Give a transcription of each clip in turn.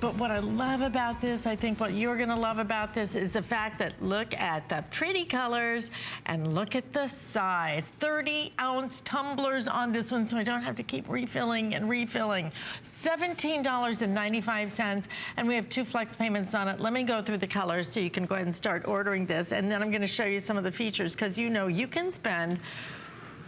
But what I love about this, I think what you're gonna love about this is the fact that look at the pretty colors and look at the size. 30-ounce tumblers on this one, so I don't have to keep refilling and refilling. $17.95, and we have 2 flex payments on it. Let me go through the colors so you can go ahead and start ordering this, and then I'm gonna show you some of the features, because you know you can spend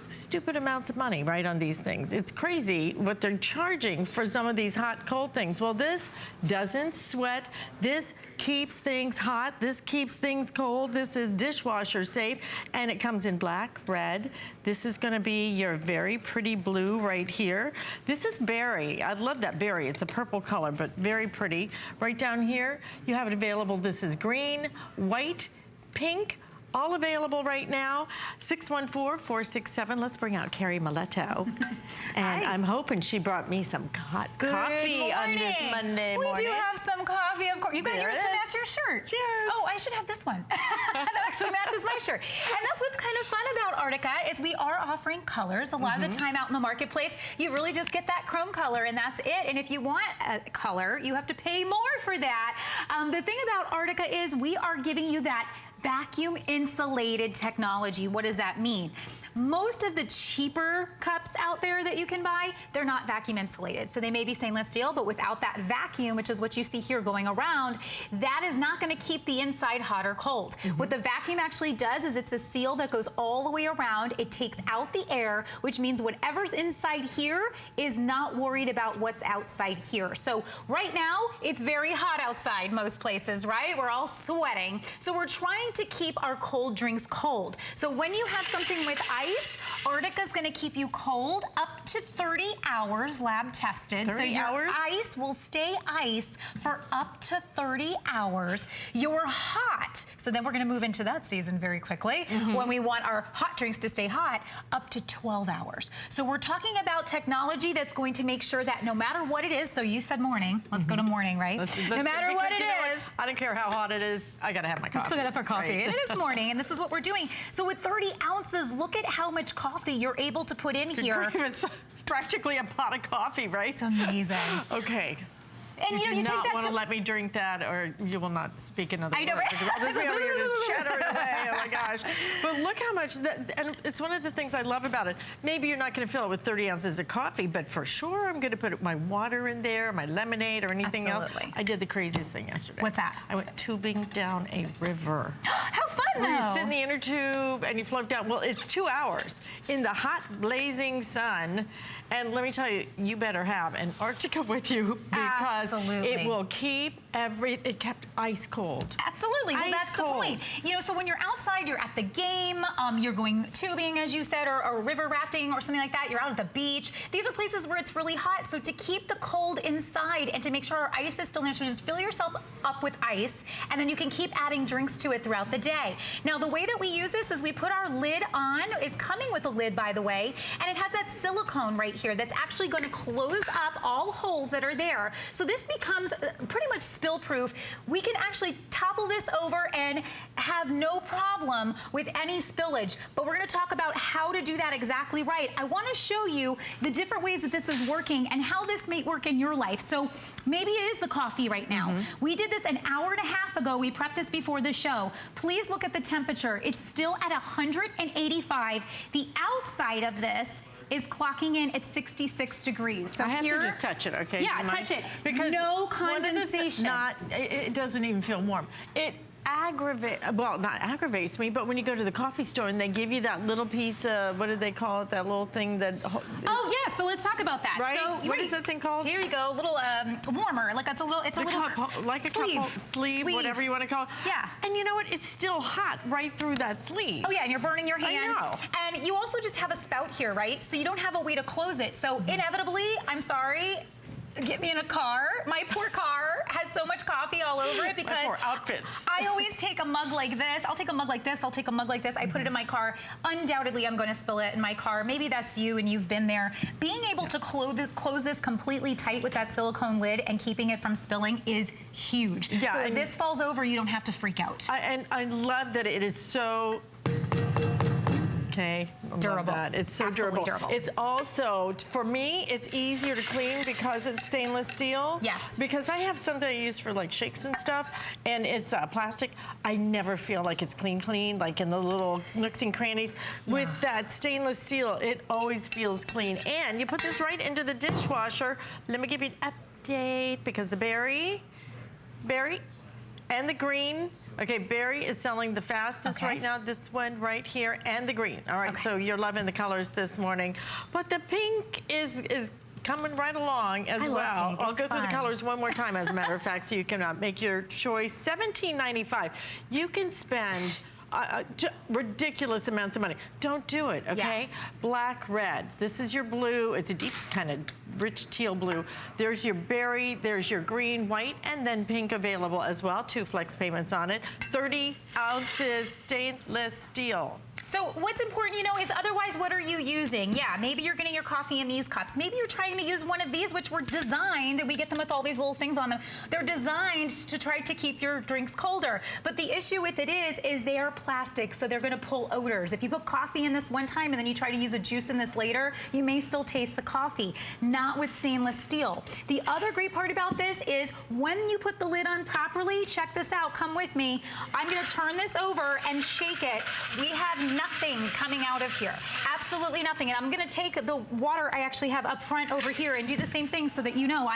stupid amounts of money, right, on these things. It's crazy what they're charging for some of these hot, cold things. Well, this doesn't sweat. This keeps things hot. This keeps things cold. This is dishwasher safe, and it comes in black, red. This is gonna be your very pretty blue right here. This is berry. I love that berry. It's a purple color, but very pretty. Right down here, you have it available. This is green, white, pink, all available right now. 614-467. Let's bring out Carrie Miletto. And I'm hoping she brought me some hot coffee on this Monday morning. We do have some coffee, of course. You got yours to match your shirt. Cheers. Oh, I should have this one. That actually matches my shirt. And that's what's kind of fun about Artica is we are offering colors. A lot of the time out in the marketplace, you really just get that chrome color and that's it. And if you want a color, you have to pay more for that. The thing about Artica is we are giving you that vacuum insulated technology. What does that mean? Most of the cheaper cups out there that you can buy, they're not vacuum insulated. So they may be stainless steel, but without that vacuum, which is what you see here going around, that is not gonna keep the inside hot or cold. What the vacuum actually does is it's a seal that goes all the way around. It takes out the air, which means whatever's inside here is not worried about what's outside here. So right now, it's very hot outside most places, right? We're all sweating. So we're trying to keep our cold drinks cold. So when you have something with ice, Artica is going to keep you cold up to 30 hours, lab tested. 30 so your hours? ice will stay ice for up to 30 hours. You're hot. So then we're going to move into that season very quickly when we want our hot drinks to stay hot up to 12 hours. So we're talking about technology that's going to make sure that no matter what it is, so you said morning, let's go to morning, right? No matter what it is. I don't care how hot it is, I gotta have my coffee. Still gotta have our coffee. Right. And it is morning, and this is what we're doing. So with 30 ounces, look at how much coffee you're able to put in here. It's practically a pot of coffee, right? It's amazing. Okay. And you know, you do take not that want to let me drink that, or you will not speak another word. I know, right? I'll just be over here just chattering away. Oh my gosh! But look how much that, and it's one of the things I love about it. Maybe you're not going to fill it with 30 ounces of coffee, but for sure I'm going to put my water in there, my lemonade, or anything else. I did the craziest thing yesterday. What's that? I went tubing down a river. How fun, though! Where you sit in the inner tube and you float down. Well, it's 2 hours in the hot, blazing sun. And let me tell you, you better have an Artica with you because it will keep it kept ice cold. Absolutely, well, that's the point. You know, so when you're outside, you're at the game, you're going tubing, as you said, or river rafting or something like that, you're out at the beach. These are places where it's really hot, so to keep the cold inside and to make sure our ice is still there, so just fill yourself up with ice, and then you can keep adding drinks to it throughout the day. Now, the way that we use this is we put our lid on. It's coming with a lid, by the way, and it has that silicone right here that's actually going to close up all holes that are there. So this becomes pretty much spill-proof. We can actually topple this over and have no problem with any spillage, but we're going to talk about how to do that exactly right. I want to show you the different ways that this is working and how this may work in your life. So maybe it is the coffee right now. We did this an hour and a half ago. We prepped this before the show. Please look at the temperature. It's still at 185. The outside of this is clocking in at 66 degrees. So I have to just touch it, okay? Yeah, touch it. Because no condensation. It doesn't even feel warm. It not aggravates me, but when you go to the coffee store and they give you that little piece of, what do they call it, that little thing that... Oh, yeah, so let's talk about that. Right? So, what is that thing called? Here you go, little warmer, like it's a little like a sleeve, whatever you want to call it. Yeah. And you know what? It's still hot right through that sleeve. Oh, yeah, and you're burning your hand. I know. And you also just have a spout here, right? So you don't have a way to close it. So inevitably, I'm sorry, get me in a car. My poor car has so much coffee all over it because my poor outfits. I always take a mug like this. I'll take a mug like this. I'll take a mug like this. I put it in my car. Undoubtedly, I'm going to spill it in my car. Maybe that's you and you've been there. Being able to close this completely tight with that silicone lid and keeping it from spilling is huge. Yeah, so if this falls over, you don't have to freak out. And I love that it is so... Okay, I love Durable. that. It's so Absolutely durable. It's also, for me, it's easier to clean because it's stainless steel. Yes. Because I have something I use for like shakes and stuff, and it's plastic. I never feel like it's clean, like in the little nooks and crannies. With that stainless steel, it always feels clean. And you put this right into the dishwasher. Let me give you an update because the berry, and the green. Okay, berry is selling the fastest right now. This one right here, and the green. All right, so you're loving the colors this morning. But the pink is coming right along as well. I'll go through the colors one more time, as a matter of fact, so you can make your choice. $17.95. You can spend ridiculous amounts of money. Don't do it, okay? Yeah. Black, red. This is your blue. It's a deep kind of rich teal blue. There's your berry, there's your green, white, and then pink available as well. 2 flex payments on it. 30 ounces stainless steel. So what's important, you know, is otherwise what are you using? Yeah, maybe you're getting your coffee in these cups. Maybe you're trying to use one of these, which were designed, and we get them with all these little things on them. They're designed to try to keep your drinks colder. But the issue with it is they are plastic, so they're gonna pull odors. If you put coffee in this one time and then you try to use a juice in this later, you may still taste the coffee. Not with stainless steel. The other great part about this is when you put the lid on properly, check this out, come with me. I'm gonna turn this over and shake it. We have nothing coming out of here. Absolutely nothing. And I'm gonna take the water I actually have up front over here and do the same thing so that you know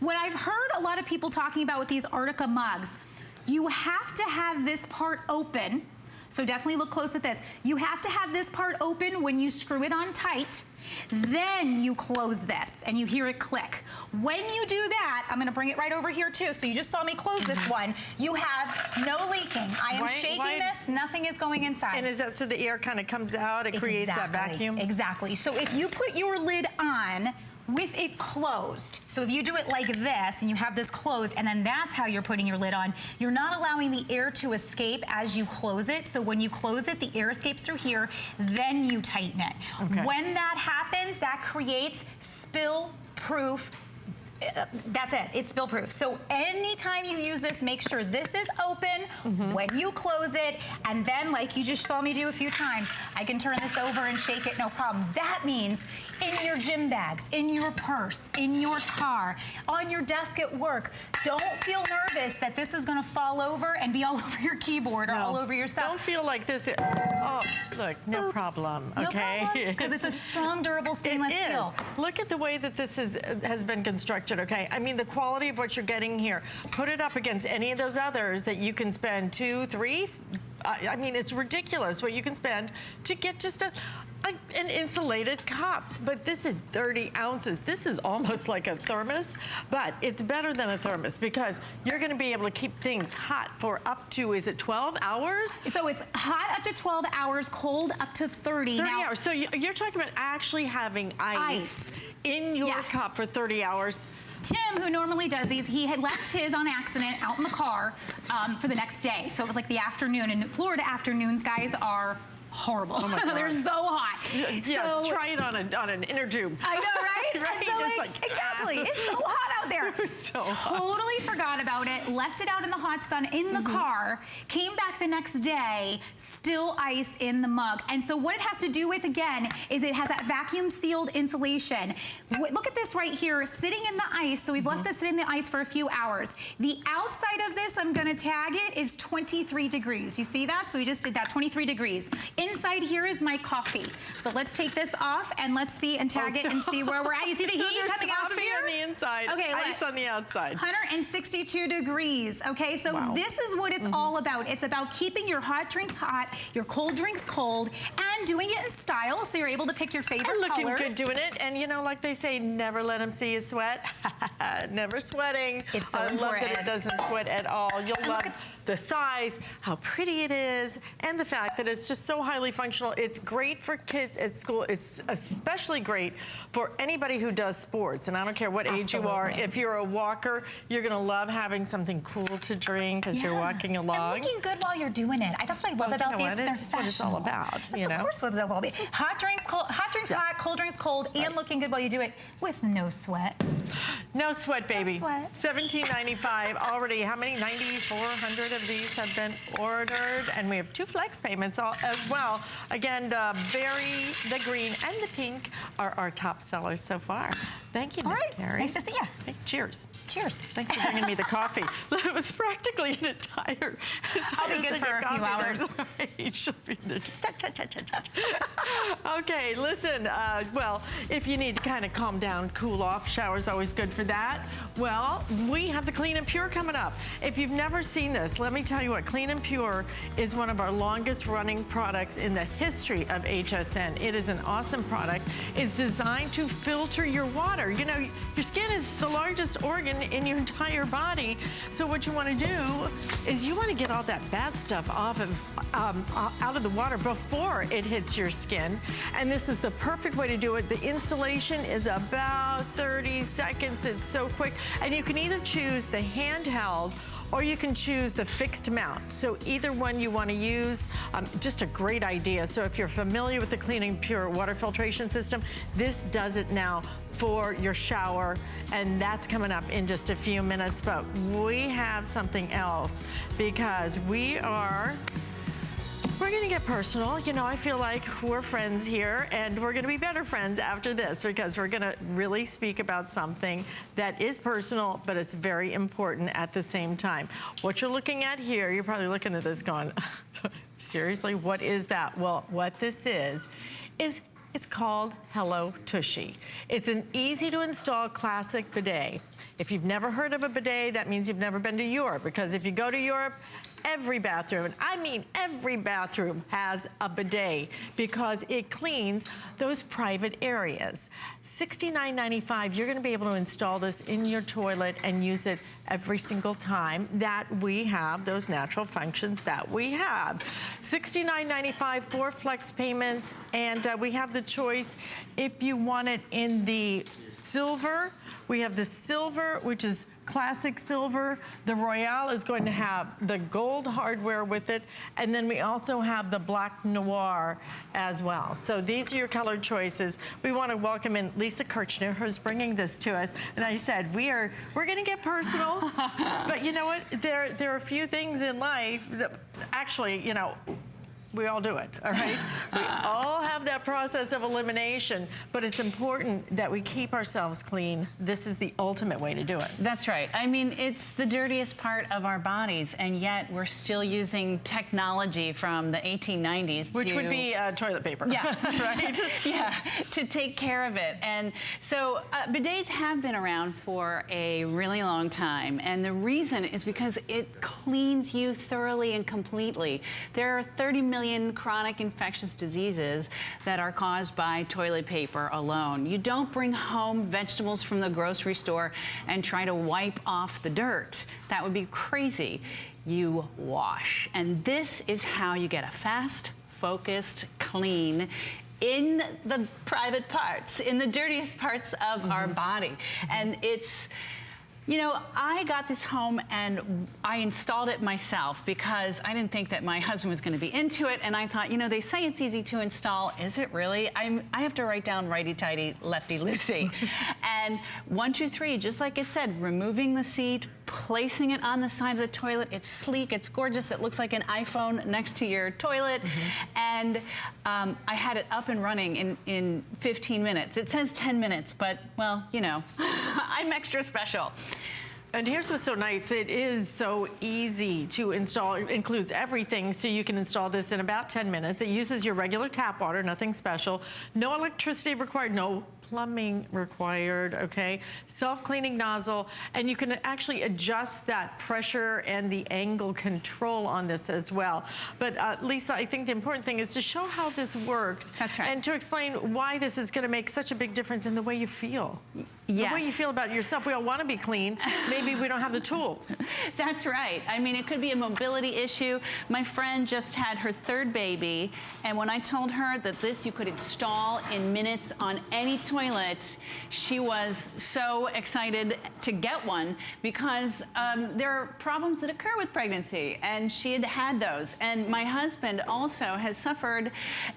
when I've heard a lot of people talking about with these Arctica mugs, you have to have this part open. So definitely look close at this. You have to have this part open when you screw it on tight. Then you close this and you hear it click. When you do that, I'm gonna bring it right over here too. So you just saw me close this one. You have no leaking. I am shaking this, nothing is going inside. And is that so the air kind of comes out, it creates that vacuum? Exactly. So if you put your lid on with it closed, so if you do it like this and you have this closed and then that's how you're putting your lid on, you're not allowing the air to escape as you close it. So when you close it, the air escapes through here, then you tighten it. Okay. When that happens, that creates spill-proof. That's it, it's spill proof. So anytime you use this, make sure this is open when you close it, and then like you just saw me do a few times, I can turn this over and shake it, no problem. That means in your gym bags, in your purse, in your car, on your desk at work, don't feel nervous that this is gonna fall over and be all over your keyboard or all over your stuff. Don't feel like this, oh, look, no problem, okay? Because it's a strong, durable stainless steel. Look at the way that this has been constructed. Okay, I mean the quality of what you're getting here. Put it up against any of those others that you can spend 2, 3. I mean, it's ridiculous what you can spend to get just an insulated cup. But this is 30 ounces. This is almost like a thermos, but it's better than a thermos because you're going to be able to keep things hot for up to, is it 12 hours? So it's hot up to 12 hours, cold up to 30. 30 hours. So you're talking about actually having ice in your cup for 30 hours. Tim, who normally does these, he had left his on accident out in the car for the next day. So it was like the afternoon. And Florida afternoons, guys, are horrible. Oh my God. They're so hot. Yeah, so, try it on an inner tube. I know, right? Right? So exactly. It's so hot out there. So hot. Totally forgot about it, left it out in the hot sun in the car, came back the next day, still ice in the mug. And so what it has to do with, again, is it has that vacuum sealed insulation. Look at this right here, sitting in the ice. So we've left this in the ice for a few hours. The outside of this, I'm gonna tag it, is 23 degrees. You see that? So we just did that, 23 degrees. Inside here is my coffee. So let's take this off and let's see and tag it and see where we're at. You see the heat coming out of here? On the inside, okay, ice on the outside. 162 degrees, okay? So this is what it's all about. It's about keeping your hot drinks hot, your cold drinks cold, and doing it in style so you're able to pick your favorite colors. And looking good doing it. And you know, like they say, never let them see you sweat. Never sweating. It's so I love that it doesn't sweat at all. You'll love the size, how pretty it is, and the fact that it's just so highly functional. It's great for kids at school. It's especially great for anybody who does sports, and I don't care what age you are. If you're a walker, you're gonna love having something cool to drring as you're walking along. And looking good while you're doing it. That's what I love about these. They're That's what it's all about. Of course what it's all about. Hot drinks, hot, cold drinks cold and looking good while you do it with no sweat. No sweat, baby. No sweat. $17.95 already. How many? 9,400 of these have been ordered, and we have 2 flex payments as well. Again, the berry, the green, and the pink are our top sellers so far. Thank you, Miss Carrie. Nice to see you. Hey, cheers. Cheers. Thanks for bringing me the coffee. It was practically an entire I'll be good thing for of a few coffee. hours. That's right. She'll be there. Just touch. Okay, listen. Well, if you need to kind of calm down, cool off, shower's always good for that. Well, we have the Clean and Pure coming up. If you've never seen this, let me tell you what. Clean and Pure is one of our longest running products in the history of HSN. It is an awesome product. It's designed to filter your water. You know, your skin is the largest organ in your entire body. So what you want to do is you want to get all that bad stuff off of out of the water before it hits your skin. And this is the perfect way to do it. The installation is about 30 seconds. It's so quick. And you can either choose the handheld or you can choose the fixed mount. So either one you want to use, just a great idea. So if you're familiar with the Clean and Pure water filtration system, this does it now for your shower, and that's coming up in just a few minutes. But we have something else because we're gonna get personal. You know, I feel like we're friends here, and we're gonna be better friends after this because we're gonna really speak about something that is personal, but it's very important at the same time. What you're looking at here, you're probably looking at this going, seriously, what is that? Well, what this is it's called Hello Tushy. It's an easy to install classic bidet. If you've never heard of a bidet, that means you've never been to Europe, because if you go to Europe, every bathroom, and I mean every bathroom, has a bidet because it cleans those private areas. $69.95, you're gonna be able to install this in your toilet and use it every single time that we have those natural functions that we have. $69.95, 4 flex payments, and we have the choice if you want it in the silver. We have the silver, which is classic silver. The Royale is going to have the gold hardware with it. And then we also have the Black Noir as well. So these are your color choices. We want to welcome in Lisa Kirchner, who's bringing this to us. And I said, we're going to get personal. But you know what? There are a few things in life that actually, you know, we all do it, all right? We all have that process of elimination, but it's important that we keep ourselves clean. This is the ultimate way to do it. That's right. I mean, it's the dirtiest part of our bodies, and yet we're still using technology from the 1890s Which would be toilet paper. Yeah. Right? Yeah, to take care of it. And so bidets have been around for a really long time, and the reason is because it cleans you thoroughly and completely. There are 30 million chronic infectious diseases that are caused by toilet paper alone. You don't bring home vegetables from the grocery store and try to wipe off the dirt. That would be crazy. You wash. And this is how you get a fast, focused, clean, in the private parts, in the dirtiest parts of our body. And it's, you know, I got this home and I installed it myself because I didn't think that my husband was going to be into it. And I thought, you know, they say it's easy to install. Is it really? I have to write down righty-tighty, lefty-loosey. And 1, 2, 3, just like it said, removing the seat, placing it on the side of the toilet. It's sleek, it's gorgeous. It looks like an iPhone next to your toilet. And I had it up and running in 15 minutes. It says 10 minutes, but, well, you know, I'm extra special. And here's what's so nice. It is so easy to install. It includes everything, so you can install this in about 10 minutes. It uses your regular tap water, nothing special. No electricity required, no plumbing required, okay? Self-cleaning nozzle, and you can actually adjust that pressure and the angle control on this as well. But Lisa, I think the important thing is to show how this works. That's right. And to explain why this is gonna make such a big difference in the way you feel. Yes. The way you feel about yourself. We all wanna be clean. Maybe we don't have the tools. That's right. I mean, it could be a mobility issue. My friend just had her 3rd baby, and when I told her that this you could install in minutes on any toilet, she was so excited to get one because there are problems that occur with pregnancy, and she had had those. And my husband also has suffered,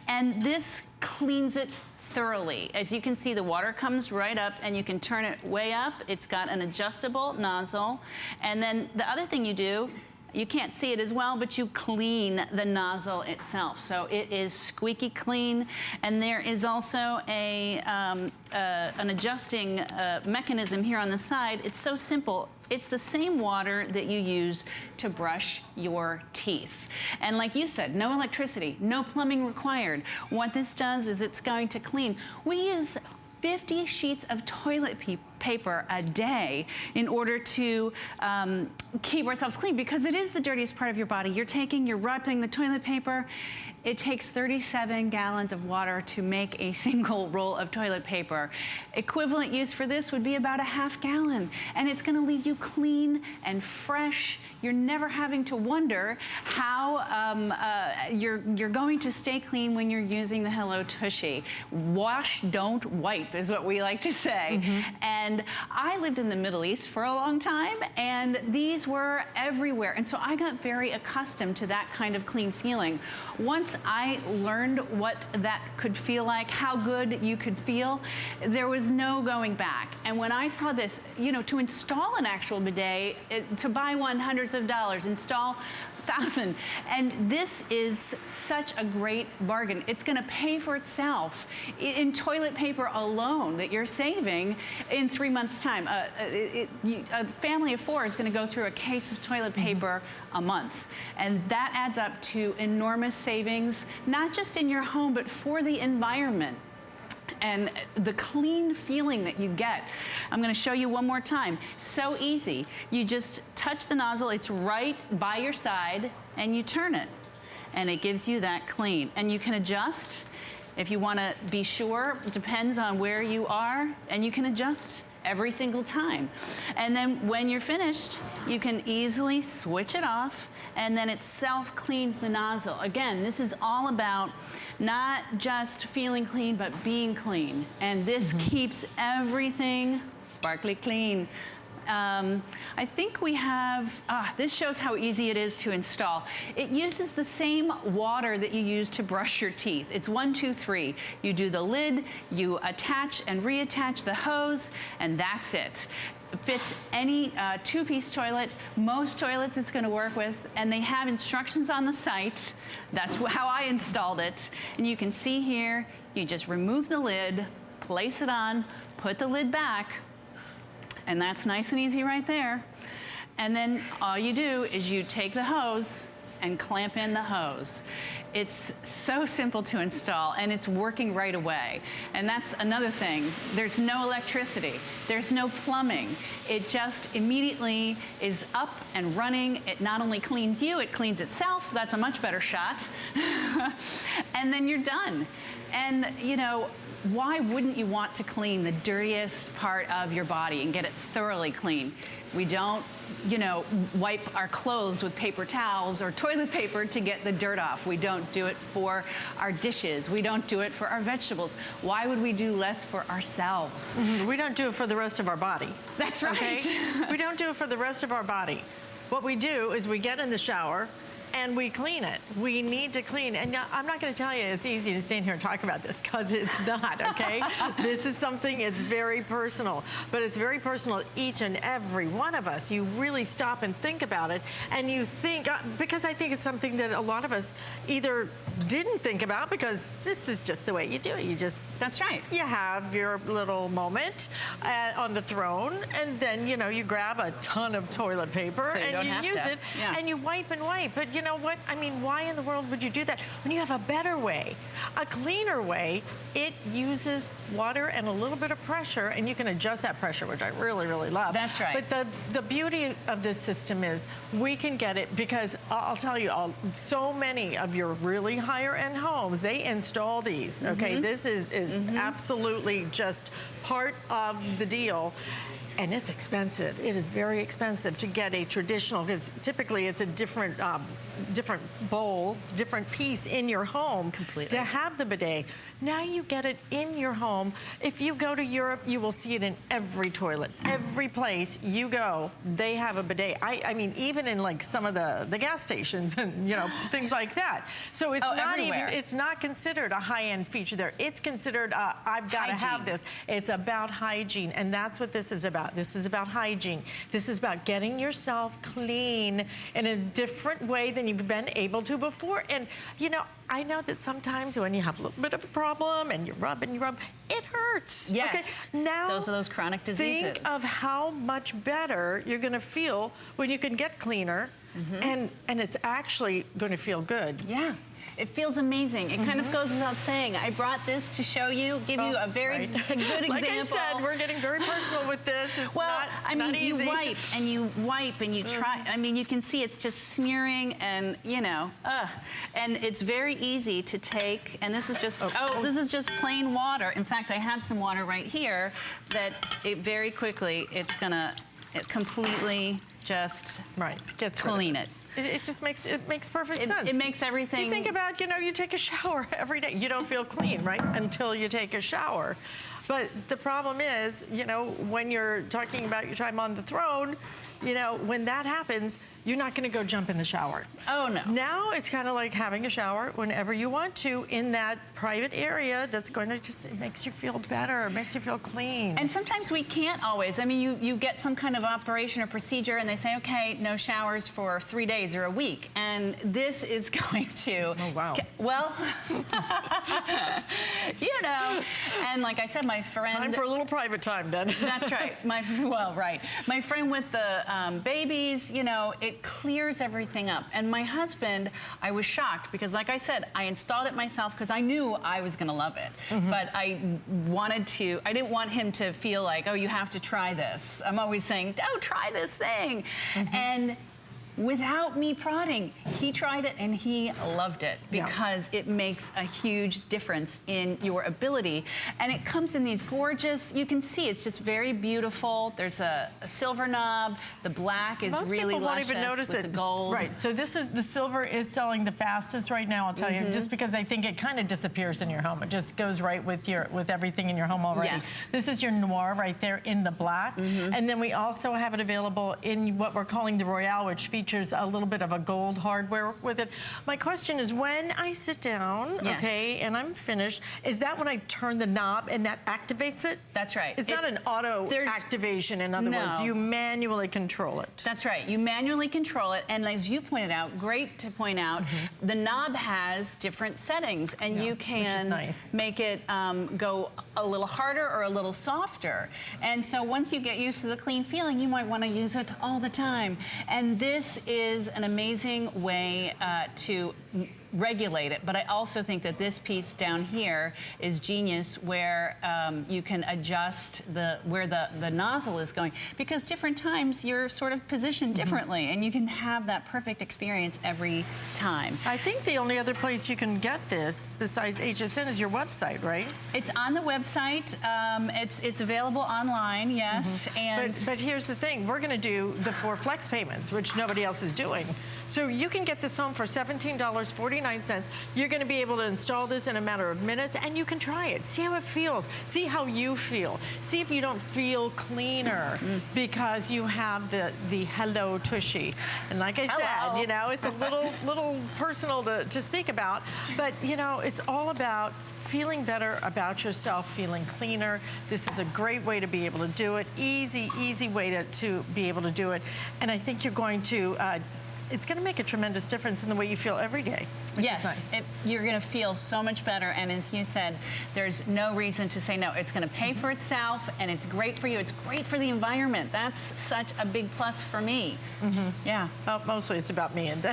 and this cleans it thoroughly. As you can see, the water comes right up and you can turn it way up. It's got an adjustable nozzle. And then the other thing you do, you can't see it as well, but you clean the nozzle itself. So it is squeaky clean. And there is also an adjusting mechanism here on the side. It's so simple. It's the same water that you use to brush your teeth. And like you said, no electricity, no plumbing required. What this does is it's going to clean. We use 50 sheets of toilet paper a day in order to keep ourselves clean, because it is the dirtiest part of your body. You're wrapping the toilet paper. It takes 37 gallons of water to make a single roll of toilet paper. Equivalent use for this would be about a half gallon, and it's gonna leave you clean and fresh. You're never having to wonder how you're going to stay clean when you're using the Hello Tushy. Wash, don't wipe is what we like to say. And I lived in the Middle East for a long time, and these were everywhere. And so I got very accustomed to that kind of clean feeling. Once I learned what that could feel like, how good you could feel, there was no going back. And when I saw this, you know, to install an actual bidet, to buy one, hundreds of dollars, install 1,000. And this is such a great bargain. It's gonna pay for itself in toilet paper alone that you're saving in 3 months' time. A family of 4 is gonna go through a case of toilet paper a month. And that adds up to enormous savings, not just in your home, but for the environment. And the clean feeling that you get. I'm gonna show you one more time. So easy. You just touch the nozzle, it's right by your side, and you turn it. And it gives you that clean. And you can adjust if you wanna be sure. It depends on where you are, and you can adjust every single time. And then when you're finished, you can easily switch it off, and then it self-cleans the nozzle. Again, this is all about not just feeling clean, but being clean. And this keeps everything sparkly clean. I think we have, this shows how easy it is to install. It uses the same water that you use to brush your teeth. It's 1, 2, 3. You do the lid, you attach and reattach the hose, and that's it. It fits any 2-piece toilet. Most toilets it's gonna work with, and they have instructions on the site. That's how I installed it. And you can see here, you just remove the lid, place it on, put the lid back, and that's nice and easy right there. And then all you do is you take the hose and clamp in the hose. It's so simple to install, and it's working right away. And that's another thing. There's no electricity. There's no plumbing. It just immediately is up and running. It not only cleans you, it cleans itself. That's a much better shot. And then you're done. And, you know, why wouldn't you want to clean the dirtiest part of your body and get it thoroughly clean? We don't, you know, wipe our clothes with paper towels or toilet paper to get the dirt off. We don't do it for our dishes. We don't do it for our vegetables. Why would we do less for ourselves? We don't do it for the rest of our body. That's right. Okay? We don't do it for the rest of our body. What we do is we get in the shower and we clean it. We need to clean. And I'm not gonna tell you it's easy to stand here and talk about this, because it's not, okay? This is something, it's very personal, but it's very personal, each and every one of us. You really stop and think about it, and you think, because I think it's something that a lot of us either didn't think about, because this is just the way you do it. You just, that's right. You have your little moment on the throne, and then, you know, you grab a ton of toilet paper, so and you use it, yeah. and you wipe and wipe. But you know what? I mean, why in the world would you do that when you have a better way, a cleaner way? It uses water and a little bit of pressure, and you can adjust that pressure, which I really, really love. That's right. But the beauty of this system is we can get it, because I'll tell you, so many of your really higher end homes, they install these, okay? This is absolutely just part of the deal. And it's expensive. It is very expensive to get a traditional, because typically it's a different bowl, different piece in your home. Completely. To have the bidet. Now you get it in your home. If you go to Europe, you will see it in every toilet. Every place you go, they have a bidet. I mean, even in like some of the gas stations and, you know, things like that. So it's not everywhere. even, it's not considered a high-end feature there. It's considered, I've got to have this. It's about hygiene, and that's what this is about. This is about hygiene. This is about getting yourself clean in a different way than you've been able to before. And, you know, I know that sometimes when you have a little bit of a problem and you rub, it hurts. Yes. Okay? Now, those are those chronic diseases. think of how much better you're going to feel when you can get cleaner, and it's actually going to feel good. Yeah. It feels amazing. It kind of goes without saying. I brought this to show you, give you a very good example. Like I said, we're getting very personal with this. It's well, I mean, not easy. you wipe and you try. I mean, you can see it's just smearing and, you know, and it's very easy to take. And this is just, this is just plain water. In fact, I have some water right here that it very quickly, it's gonna completely just clean it. It just makes perfect sense. It makes everything. You think about, you know, you take a shower every day. You don't feel clean, right? Until you take a shower. But the problem is, you know, when you're talking about your time on the throne, you know, when that happens, you're not going to go jump in the shower. Oh, no. Now it's kind of like having a shower whenever you want to in that private area that's going to just, it makes you feel better, it makes you feel clean. And sometimes we can't always. I mean, you get some kind of operation or procedure and they say, okay, no showers for 3 days or a week. And this is going to... Oh, wow. Well, you know, and like I said, my friend... Time for a little private time then. That's right. Right. My friend with the babies, you know, it clears everything up. And my husband, I was shocked because, like I said, I installed it myself because I knew I was going to love it. But I didn't want him to feel like, oh, you have to try this. I'm always saying, oh, try this thing. And without me prodding, he tried it and he loved it because it makes a huge difference in your ability. And it comes in these gorgeous, you can see it's just very beautiful. There's a silver knob. The black is really luscious. Most people won't even notice it. The gold. Right, so this is, the silver is selling the fastest right now, I'll tell you, just because I think it kind of disappears in your home. It just goes right with everything in your home already. Yes. This is your noir right there in the black. And then we also have it available in what we're calling the Royale, which features a little bit of a gold hardware with it. My question is, when I sit down, okay, and I'm finished, is that when I turn the knob and that activates it? That's right. It's not an auto activation, in other words. You manually control it. That's right. You manually control it. And as you pointed out, great to point out, the knob has different settings. And you can make it go a little harder or a little softer. And so once you get used to the clean feeling, you might want to use it all the time. And this is an amazing way to regulate it, but I also think that this piece down here is genius, where you can adjust where the nozzle is going, because different times you're sort of positioned differently, and you can have that perfect experience every time. I think the only other place you can get this besides HSN is your website, right? It's on the website. It's available online, yes. And but here's the thing: we're going to do the 4 flex payments, which nobody else is doing. So you can get this home for $17.49. You're going to be able to install this in a matter of minutes, and you can try it. See how it feels. See how you feel. See if you don't feel cleaner because you have the Hello Tushy. And like I said, you know, it's a little personal to speak about, but you know, it's all about feeling better about yourself, feeling cleaner. This is a great way to be able to do it. Easy way to be able to do it. And I think you're going to it's going to make a tremendous difference in the way you feel every day, which is nice. You're going to feel so much better, and as you said, there's no reason to say no. It's going to pay for itself, and it's great for you. It's great for the environment. That's such a big plus for me. Yeah. Well, mostly it's about me and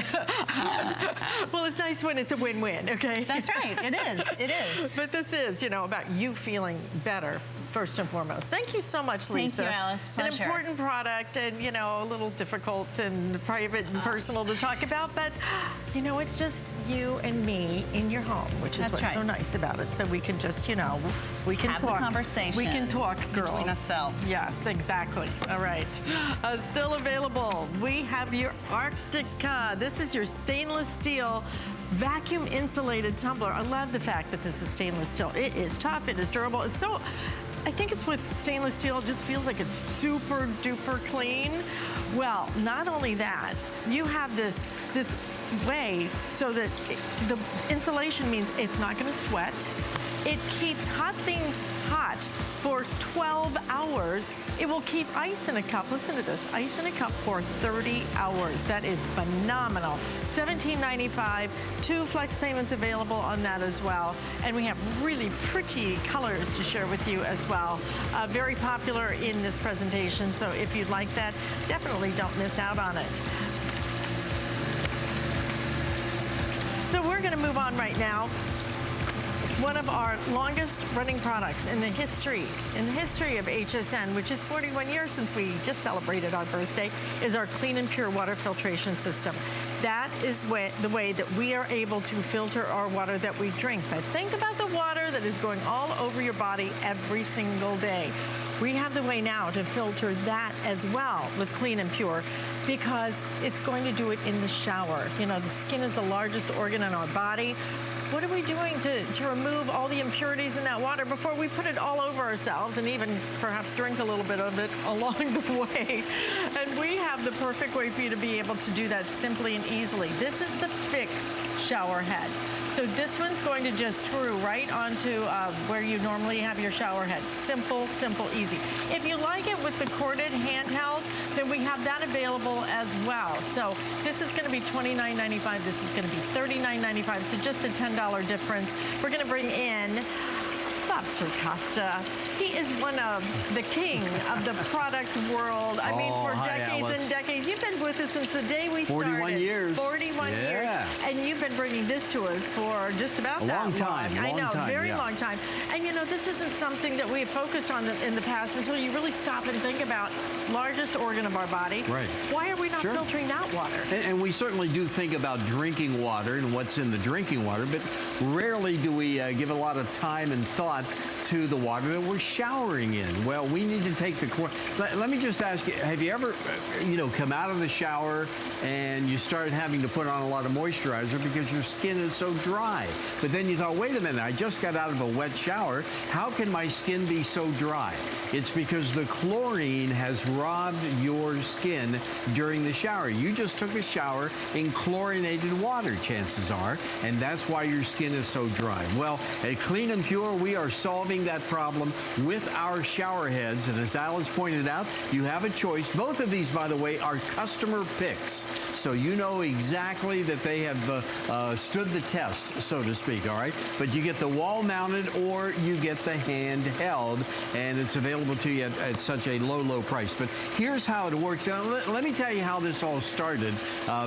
well, it's nice when it's a win-win, okay? That's right. It is. It is. But this is, you know, about you feeling better first and foremost. Thank you so much, Lisa. Thank you, Alice. Pleasure. An important product, and you know, a little difficult and private and personal. personal to talk about, but you know, it's just you and me in your home, which is That's what's right. so nice about it. So we can just, you know, we can Have talk. the conversation. We can talk, girls. between ourselves. Yes, exactly. All right. Still available. We have your Arctica. This is your stainless steel vacuum insulated tumbler. I love the fact that this is stainless steel. It is tough. It is durable. It's so, I think it's with stainless steel, it just feels like it's super duper clean. Well, not only that, you have this way so that the insulation means it's not going to sweat. It keeps hot things hot for 12 hours. It will keep ice in a cup. Listen to this, ice in a cup for 30 hours. That is phenomenal. $17.95, 2 flex payments available on that as well. And we have really pretty colors to share with you as well. Very popular in this presentation. So if you'd like that, definitely don't miss out on it. So we're going to move on right now. One of our longest running products in the history of HSN, which is 41 years since we just celebrated our birthday, is our clean and pure water filtration system. That is the way that we are able to filter our water that we drink. But think about the water that is going all over your body every single day. We have the way now to filter that as well with Clean and Pure, because it's going to do it in the shower. You know, the skin is the largest organ in our body. What are we doing to remove all the impurities in that water before we put it all over ourselves and even perhaps drink a little bit of it along the way? And we have the perfect way for you to be able to do that simply and easily. This is the fixed shower head. So this one's going to just screw right onto where you normally have your shower head. Simple, simple, easy. If you like it with the corded handheld, then we have that available as well. So this is going to be $29.95. This is going to be $39.95. So just a $10 difference. We're going to bring in Bob Sircosta. He is one of the king of the product world. I mean, for decades and decades. You've been with us since the day we started. 41 years. 41 years. And you've been bringing this to us for just about that long. I know, very long time. And you know, this isn't something that we have focused on in the past until you really stop and think about largest organ of our body. Right. Why are we not filtering that water? And we certainly do think about drinking water and what's in the drinking water, but rarely do we give a lot of time and thought to the water that we're showering in. Well, we need to take the let me just ask you, have you ever, come out of the shower and you started having to put on a lot of moisturizer because your skin is so dry? But then you thought, wait a minute, I just got out of a wet shower. How can my skin be so dry? It's because the chlorine has robbed your skin during the shower. You just took a shower in chlorinated water, chances are, and that's why your skin is so dry. Well, at Clean and Pure, we are solving that problem with our shower heads. And as Alice pointed out, you have a choice. Both of these, by the way, are customer picks. So you know exactly that they have stood the test, so to speak, all right? But you get the wall-mounted or you get the handheld, and it's available to you at such a low, low price. But here's how it works. Now, let me tell you how this all started,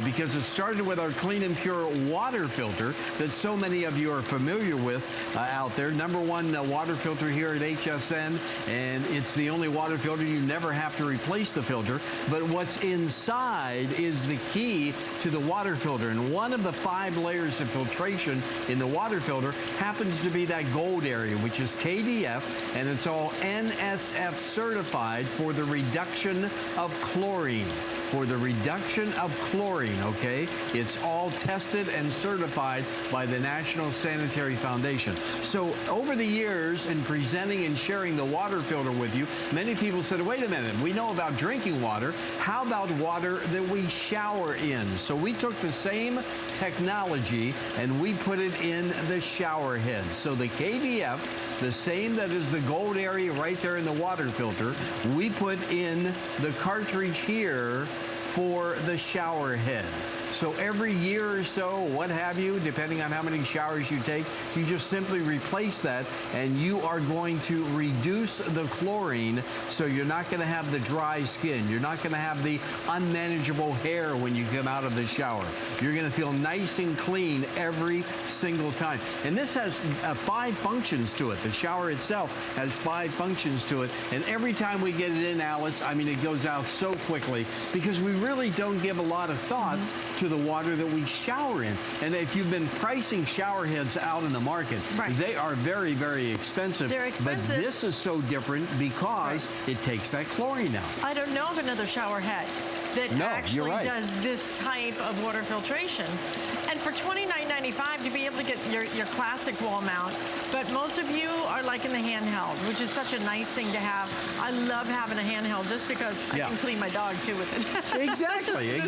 because it started with our Clean and Pure water filter that so many of you are familiar with out there. #1 water filter here at HSN, and it's the only water filter you never have to replace the filter. But what's inside is the key to the water filter, and one of the 5 layers of filtration in the water filter happens to be that gold area, which is KDF, and it's all NSF certified for the reduction of chlorine. For the reduction of chlorine, okay? It's all tested and certified by the National Sanitary Foundation. So over the years, in presenting and sharing the water filter with you, many people said, wait a minute, we know about drinking water. How about water that we shower in? So we took the same technology and we put it in the shower head. So the KDF, the same that is the gold area right there in the water filter, we put in the cartridge here for the shower head. So every year or so, what have you, depending on how many showers you take, you just simply replace that, and you are going to reduce the chlorine, so you're not going to have the dry skin. You're not going to have the unmanageable hair when you come out of the shower. You're going to feel nice and clean every single time. And this has 5 functions to it. The shower itself has 5 functions to it. And every time we get it in, Alice, I mean, it goes out so quickly because we really don't give a lot of thought to the water that we shower in. And if you've been pricing shower heads out in the market, they are very, very expensive. They're expensive. But this is so different because it takes that chlorine out. I don't know of another shower head that actually does this type of water filtration. And for $29.95 to be able to get your classic wall mount, but most of you are liking the handheld, which is such a nice thing to have. I love having a handheld just because I can clean my dog too with it. Exactly.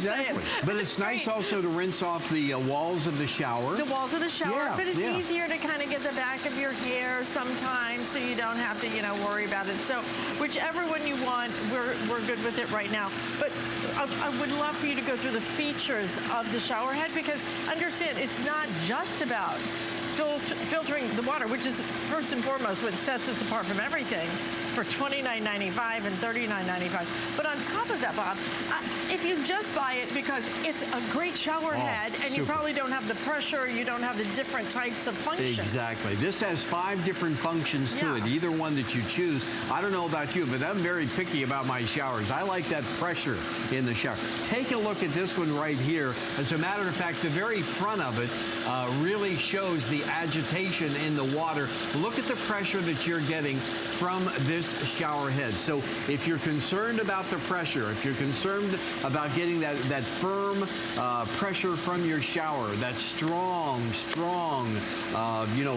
But it's nice also to rinse off the walls of the shower. The walls of the shower, but it's easier to kind of get the back of your hair sometimes, so you don't have to, worry about it. So whichever one you want, we're good with it right now. But I would love for you to go through the features of the shower head, because understand, it's not just about filtering the water, which is first and foremost what sets us apart from everything, for $29.95 and $39.95. But on top of that, Bob, if you just buy it because it's a great shower head and you probably don't have the pressure, you don't have the different types of functions. Exactly. This has 5 different functions to it, either one that you choose. I don't know about you, but I'm very picky about my showers. I like that pressure in the shower. Take a look at this one right here. As a matter of fact, the very front of it really shows the agitation in the water. Look at the pressure that you're getting from this shower head. So if you're concerned about the pressure, if you're concerned about getting that firm pressure from your shower, that strong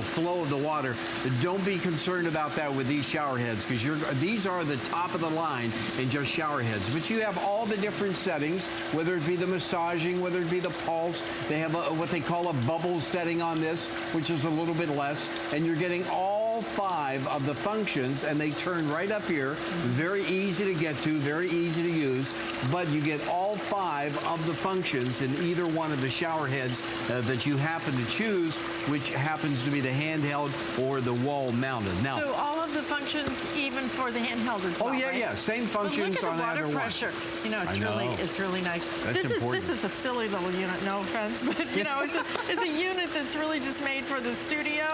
flow of the water, don't be concerned about that with these shower heads, because these are the top of the line in just shower heads. But you have all the different settings, whether it be the massaging, whether it be the pulse. They have what they call a bubble setting on this, which is a little bit less, and you're getting all 5 of the functions, and they turn right up here. Very easy to get to, very easy to use, but you get all 5 of the functions in either one of the shower heads that you happen to choose, which happens to be the handheld or the wall mounted. Now, so all of the functions, even for the handheld as well. Oh yeah, right? Same functions on either one. Look at the water pressure. It's really nice. That's important. This is a silly little unit, no offense, but it's a unit that's really just made for the studio.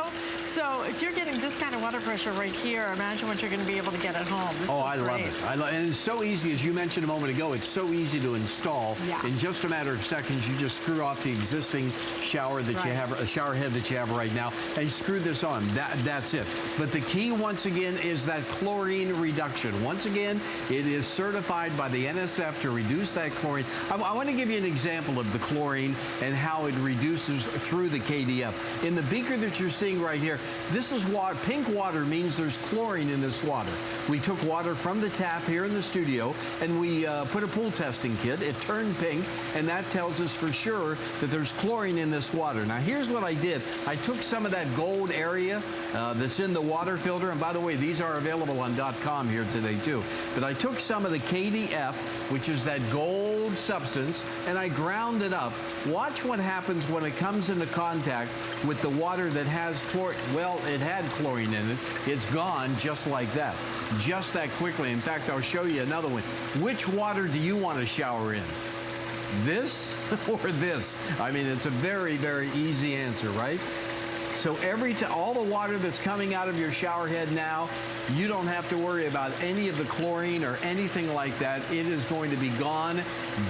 So if you're getting this kind of water pressure right here, imagine what you're going to be able to get at home. I love it. And it's so easy, as you mentioned a moment ago, it's so easy to install. In just a matter of seconds, you just screw off the existing shower that you have, a shower head that you have right now, and screw this on. That's it. But the key, once again, is that chlorine reduction. Once again, it is certified by the NSF to reduce that chlorine. I want to give you an example of the chlorine and how it reduces through the KDF. In the beaker that you're seeing right here, this is water. Pink water means there's chlorine in this water. We took water from the tap here in the studio, and we put a pool testing kit. It turned pink, and that tells us for sure that there's chlorine in this water. Now, here's what I did. I took some of that gold area that's in the water filter, and by the way, these are available on .com here today too. But I took some of the KDF, which is that gold substance, and I ground it up. Watch what happens when it comes into contact with the water that has chlorine. Well, it had chlorine in it. It's gone just like that. Just that quickly. In fact, I'll show you another one. Which water do you want to shower in? This or this? I mean, it's a very, very easy answer, right? So all the water that's coming out of your shower head now, you don't have to worry about any of the chlorine or anything like that. It is going to be gone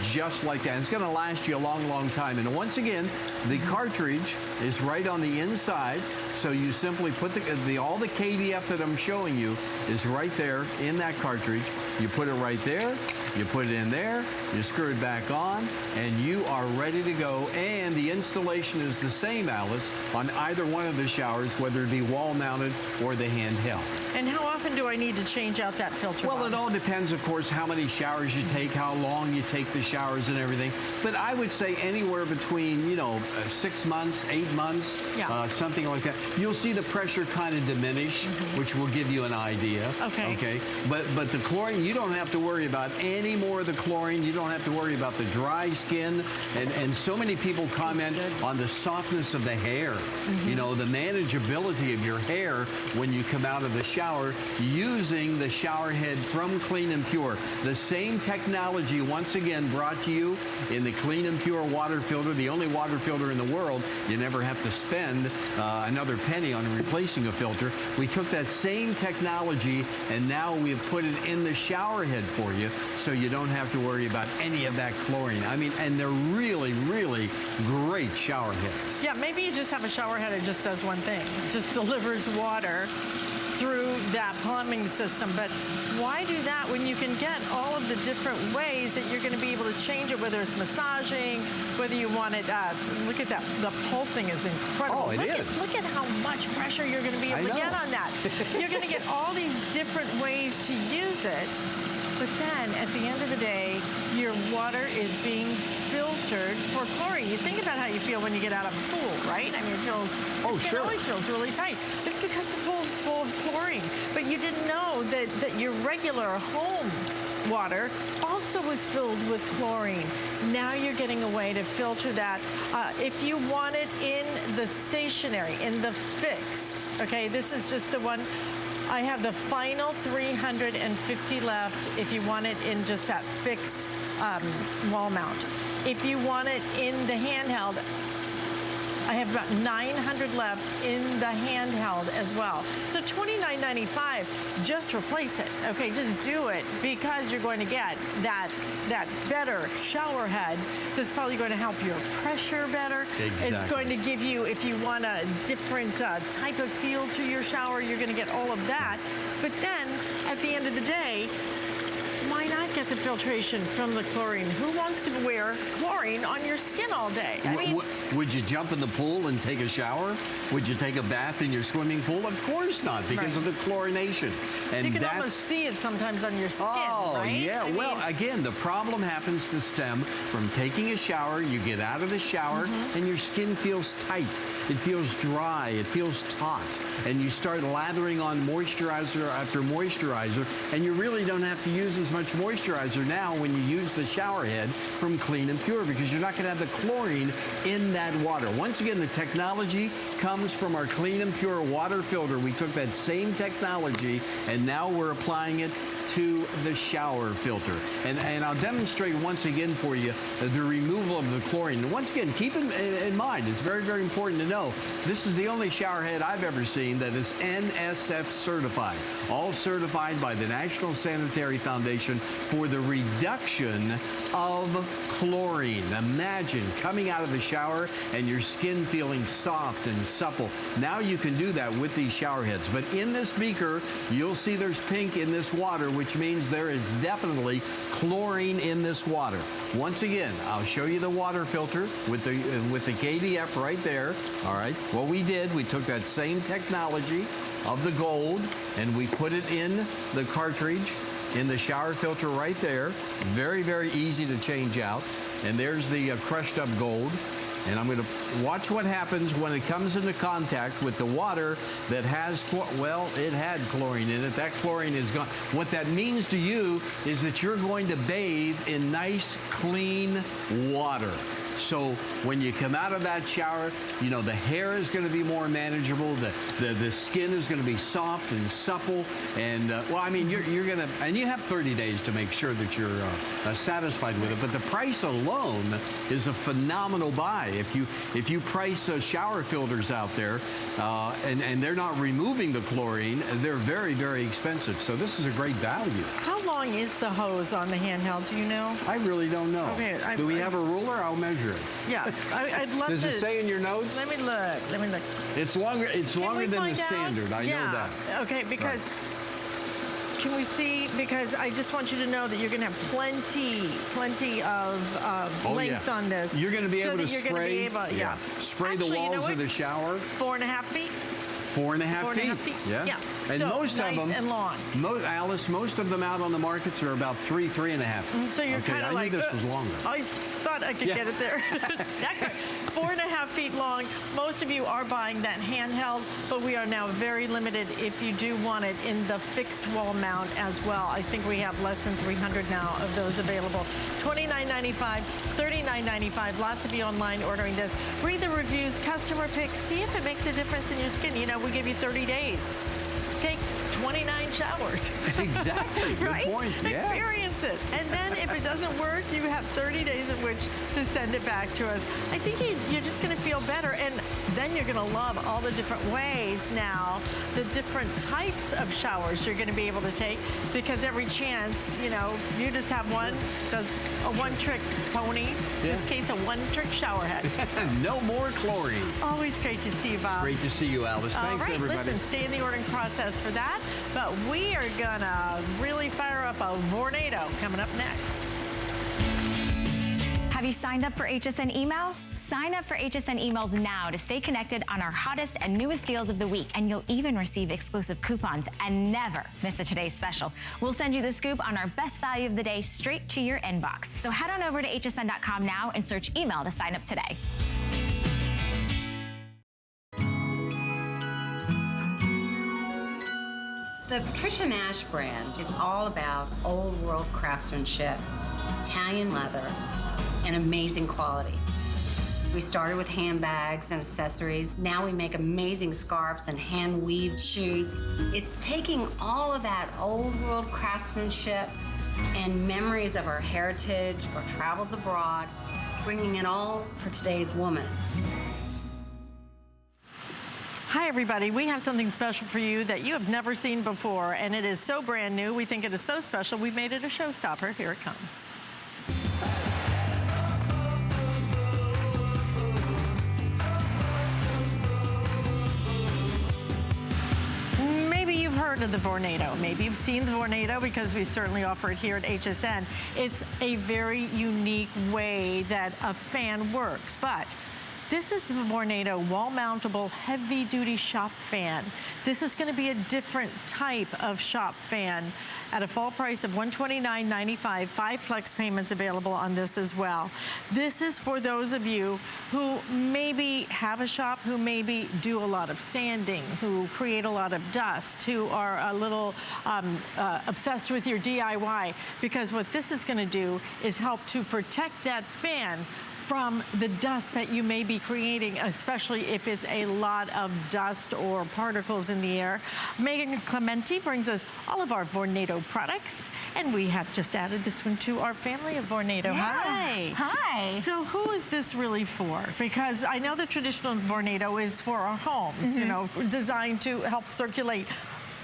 just like that. It's going to last you a long, long time. And once again, the cartridge is right on the inside. So you simply put all the KDF that I'm showing you is right there in that cartridge. You put it right there. You put it in there, you screw it back on, and you are ready to go. And the installation is the same, Alice, on either one of the showers, whether it be wall-mounted or the handheld. And how often do I need to change out that filter? Well, it all depends, of course, how many showers you take, how long you take the showers and everything. But I would say anywhere between, 6 months, 8 months, something like that. You'll see the pressure kind of diminish, which will give you an idea. Okay. But the chlorine, you don't have to worry about any any more of the chlorine. You don't have to worry about the dry skin. And so many people comment on the softness of the hair. You know, the manageability of your hair when you come out of the shower using the shower head from Clean and Pure. The same technology, once again, brought to you in the Clean and Pure water filter, the only water filter in the world. You never have to spend another penny on replacing a filter. We took that same technology and now we have put it in the shower head for you so you don't have to worry about any of that chlorine. I mean, and they're really, really great shower heads. Yeah, maybe you just have a shower head that just does one thing. It just delivers water through that plumbing system. But why do that when you can get all of the different ways that you're going to be able to change it, whether it's massaging, whether you want it, look at that, the pulsing is incredible. Oh, it is. Look at how much pressure you're going to be able to get on that. You're going to get all these different ways to use it. But then, at the end of the day, your water is being filtered for chlorine. You think about how you feel when you get out of a pool, right? I mean, it feels, your skin always feels really tight. It's because the pool is full of chlorine. But you didn't know that your regular home water also was filled with chlorine. Now you're getting a way to filter that. If you want it in the stationary, in the fixed, okay, this is just the one. I have the final 350 left if you want it in just that fixed wall mount. If you want it in the handheld, I have about 900 left in the handheld as well. So $29.95, just replace it. Okay, just do it because you're going to get that better shower head that's probably going to help your pressure better. Exactly. It's going to give you, if you want a different type of feel to your shower, you're going to get all of that. But then, at the end of the day, why not get the filtration from the chlorine? Who wants to wear chlorine on your skin all day? I mean, would you jump in the pool and take a shower? Would you take a bath in your swimming pool? Of course not, because of the chlorination. And you can almost see it sometimes on your skin, right? Yeah. Well, again, the problem happens to stem from taking a shower. You get out of the shower, and your skin feels tight. It feels dry. It feels taut. And you start lathering on moisturizer after moisturizer, and you really don't have to use as much moisturizer now when you use the shower head from Clean and Pure, because you're not going to have the chlorine in that water. Once again, the technology comes from our Clean and Pure water filter. We took that same technology and now we're applying it to the shower filter. And I'll demonstrate once again for you the removal of the chlorine. And once again, keep in mind, it's very, very important to know, this is the only shower head I've ever seen that is NSF certified. All certified by the National Sanitary Foundation for the reduction of chlorine. Imagine coming out of the shower and your skin feeling soft and supple. Now you can do that with these shower heads. But in this beaker, you'll see there's pink in this water, which means there is definitely chlorine in this water. Once again, I'll show you the water filter with the KDF right there. All right. What we did, we took that same technology of the gold and we put it in the cartridge in the shower filter right there. Very, very easy to change out. And there's the crushed up gold. And I'm going to watch what happens when it comes into contact with the water that has, well, it had chlorine in it. That chlorine is gone. What that means to you is that you're going to bathe in nice, clean water. So when you come out of that shower, you know, the hair is going to be more manageable. The skin is going to be soft and supple. And, well, I mean, you're going to, and you have 30 days to make sure that you're satisfied with it. But the price alone is a phenomenal buy. If you price shower filters out there and they're not removing the chlorine, they're very, very expensive. So this is a great value. how long is the hose on the handheld? Do you know? I really don't know. Okay, Do we have a ruler? I'll measure it. Yeah, I'd love to. Does it say in your notes? Let me look. Let me look. It's longer. It's Can longer we than the find out? standard. I know that. Okay, because can we see? Because I just want you to know that you're going to have plenty of length on this. You're going to be so able to that you're spray. Gonna be able, Spray Actually, the you know walls what? of the shower. 4.5 feet. 4.5 feet. 4.5 feet. Yeah. And So most nice of them, and long. Alice, most of them out on the markets are about 3.5. So you're okay, kind of I like, knew this was longer. I thought I could get it there. That's right. 4.5 feet long. Most of you are buying that handheld, but we are now very limited if you do want it in the fixed wall mount as well. I think we have less than 300 now of those available. $29.95, $39.95. Lots of you online ordering this. Read the reviews, customer picks, see if it makes a difference in your skin. You know, we give you 30 days. Take 29 showers. Exactly. Good right? point. Yeah. Experience it. And then if it doesn't work, you have 30 days in which to send it back to us. I think you're just going to feel better. And then you're going to love all the different ways now, the different types of showers you're going to be able to take, because every chance, you know, you just have one, does a one-trick pony. In this case, a one-trick shower head. No more chlorine. Always great to see you, Bob. Great to see you, Alice. Thanks, All right, everybody. listen, stay in the ordering process for that. But we are gonna really fire up a Vornado coming up next. Have you signed up for HSN email? Sign up for HSN emails now to stay connected on our hottest and newest deals of the week, and you'll even receive exclusive coupons and never miss a today's special. We'll send you the scoop on our best value of the day straight to your inbox. So head on over to hsn.com now and search email to sign up today. The Patricia Nash brand is all about old world craftsmanship, Italian leather, and amazing quality. We started with handbags and accessories. Now we make amazing scarves and hand-weaved shoes. It's taking all of that old world craftsmanship and memories of our heritage or travels abroad, bringing it all for today's woman. Hi, everybody. We have something special for you that you have never seen before, and it is so brand new. We think it is so special, we made it a showstopper. Here it comes. Maybe you've heard of the Vornado. Maybe you've seen the Vornado, because we certainly offer it here at HSN. It's a very unique way that a fan works, but this is the Vornado wall-mountable heavy-duty shop fan. This is going to be a different type of shop fan at a fall price of $129.95. 5 flex payments available on this as well. This is for those of you who maybe have a shop, who maybe do a lot of sanding, who create a lot of dust, who are a little obsessed with your DIY, because what this is going to do is help to protect that fan from the dust that you may be creating, especially if it's a lot of dust or particles in the air. Megan Clementi brings us all of our Vornado products, and we have just added this one to our family of Vornado. Yeah. Hi. Hi. So who is this really for? Because I know the traditional Vornado is for our homes, you know, designed to help circulate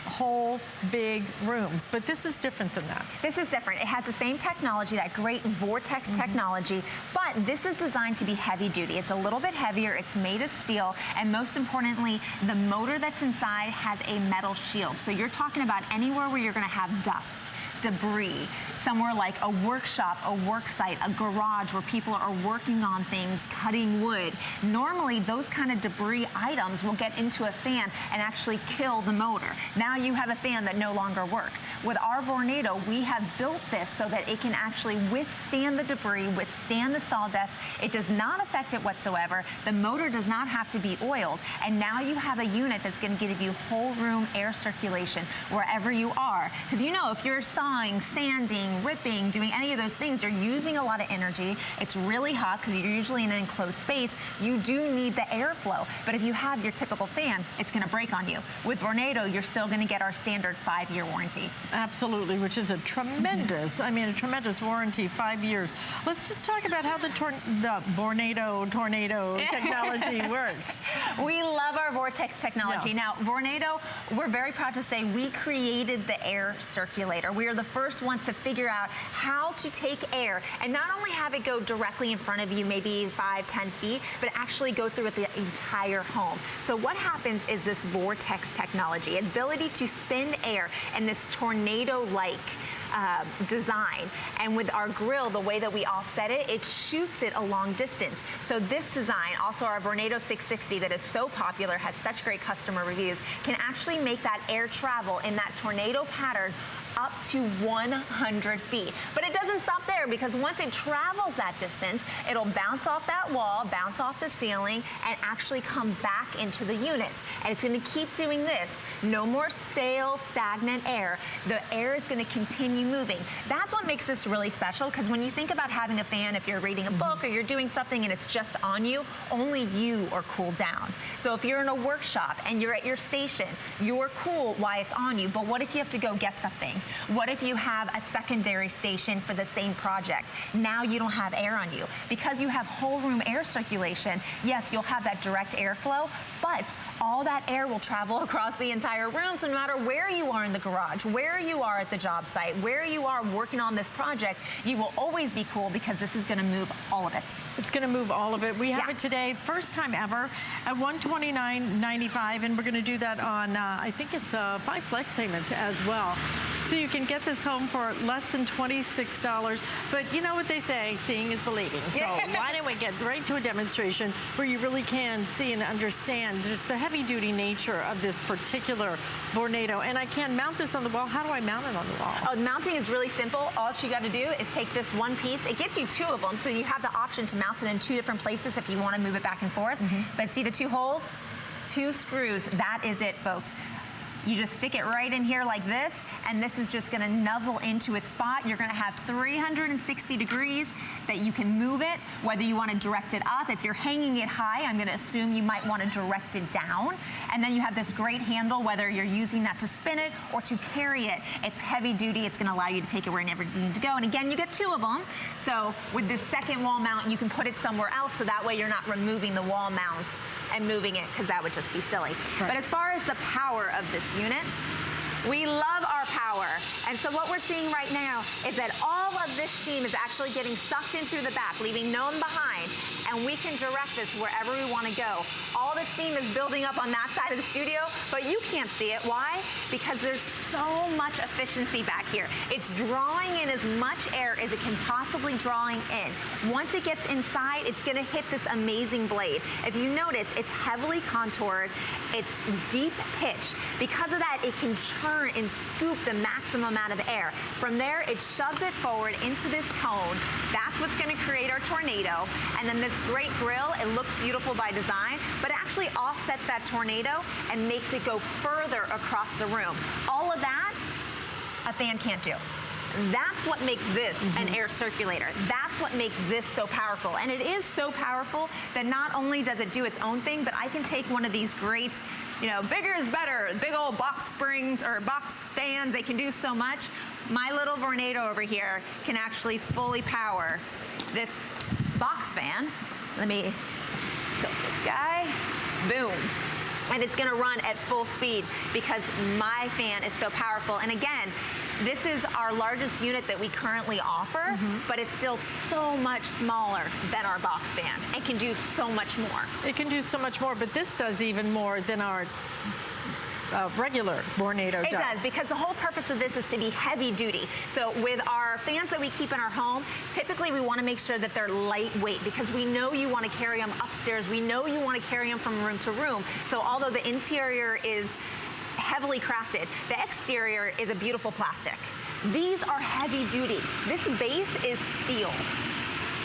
whole big rooms, but this is different than that. This is different. It has the same technology, that great vortex technology, but this is designed to be heavy duty. It's a little bit heavier, it's made of steel, and most importantly, the motor that's inside has a metal shield. So you're talking about anywhere where you're gonna have dust, debris, somewhere like a workshop, a work site, a garage where people are working on things, cutting wood. Normally, those kind of debris items will get into a fan and actually kill the motor. Now you have a fan that no longer works. With our Vornado, we have built this so that it can actually withstand the debris, withstand the sawdust. It does not affect it whatsoever. The motor does not have to be oiled. And now you have a unit that's going to give you whole room air circulation wherever you are. Because you know, if you're sawing, sanding, ripping, doing any of those things, you're using a lot of energy. It's really hot because you're usually in an enclosed space. You do need the airflow. But if you have your typical fan, it's going to break on you. With Vornado, you're still going to get our standard 5-year warranty. Absolutely, which is a tremendous, I mean, a tremendous warranty, 5 years. Let's just talk about how the Vornado tornado technology works. We love our vortex technology. Yeah. Now, Vornado, we're very proud to say we created the air circulator. We are the first ones to figure figure out how to take air and not only have it go directly in front of you, maybe 5, 10 feet, but actually go through the entire home. So what happens is this vortex technology, ability to spin air in this tornado-like design. And with our grill, the way that we offset it, it shoots it a long distance. So this design, also our Vornado 660 that is so popular, has such great customer reviews, can actually make that air travel in that tornado pattern up to 100 feet. But it doesn't stop there, because once it travels that distance, it'll bounce off that wall, bounce off the ceiling, and actually come back into the unit. And it's gonna keep doing this. No more stale, stagnant air. The air is gonna continue moving. That's what makes this really special, because when you think about having a fan, if you're reading a book or you're doing something and it's just on you, only you are cooled down. So if you're in a workshop and you're at your station, you're cool while it's on you, but what if you have to go get something? What if you have a secondary station for the same project? Now you don't have air on you. Because you have whole room air circulation, yes, you'll have that direct airflow, but all that air will travel across the entire room, so no matter where you are in the garage, where you are at the job site, where you are working on this project, you will always be cool, because this is gonna move all of it. It's gonna move all of it. We have it today, first time ever, at $129.95, and we're gonna do that on, I think it's 5 flex payments as well. So you can get this home for less than $26. But you know what they say, seeing is believing. So why don't we get right to a demonstration where you really can see and understand just the heavy-duty nature of this particular Vornado. And I can mount this on the wall. How do I mount it on the wall? Oh, mounting is really simple. All you got to do is take this one piece. It gives you 2 of them, so you have the option to mount it in 2 different places if you want to move it back and forth. But see the 2 holes? 2 screws. That is it, folks. You just stick it right in here like this, and this is just gonna nuzzle into its spot. You're gonna have 360 degrees that you can move it, whether you wanna direct it up. If you're hanging it high, I'm gonna assume you might wanna direct it down. And then you have this great handle, whether you're using that to spin it or to carry it. It's heavy duty. It's gonna allow you to take it wherever you need to go. And again, you get 2 of them. So with this second wall mount, you can put it somewhere else, so that way you're not removing the wall mount and moving it, because that would just be silly. But as far as the power of this unit, we love our power. And so what we're seeing right now is that all of this steam is actually getting sucked in through the back, leaving none behind. And we can direct this wherever we want to go. All the steam is building up on that side of the studio, but you can't see it. Why? Because there's so much efficiency back here. It's drawing in as much air as it can possibly drawing in. Once it gets inside, it's going to hit this amazing blade. If you notice, it's heavily contoured. It's deep pitch. Because of that, it can churn and scoop the maximum amount of air. From there, it shoves it forward into this cone. That's what's going to create our tornado. And then this great grill, it looks beautiful by design, but it actually offsets that tornado and makes it go further across the room. All of that, a fan can't do. That's what makes this an air circulator. That's what makes this so powerful. And it is so powerful that not only does it do its own thing, but I can take one of these great, you know, bigger is better, big old box springs or box fans, they can do so much. My little Vornado over here can actually fully power this box fan. Let me tilt this guy, boom. And it's gonna run at full speed because my fan is so powerful. And again, this is our largest unit that we currently offer, but it's still so much smaller than our box fan. It can do so much more. It can do so much more, but this does even more than our regular Vornado does. It does, because the whole purpose of this is to be heavy duty. So with our fans that we keep in our home, typically we want to make sure that they're lightweight, because we know you want to carry them upstairs. We know you want to carry them from room to room. So although the interior is heavily crafted, the exterior is a beautiful plastic. These are heavy duty. This base is steel.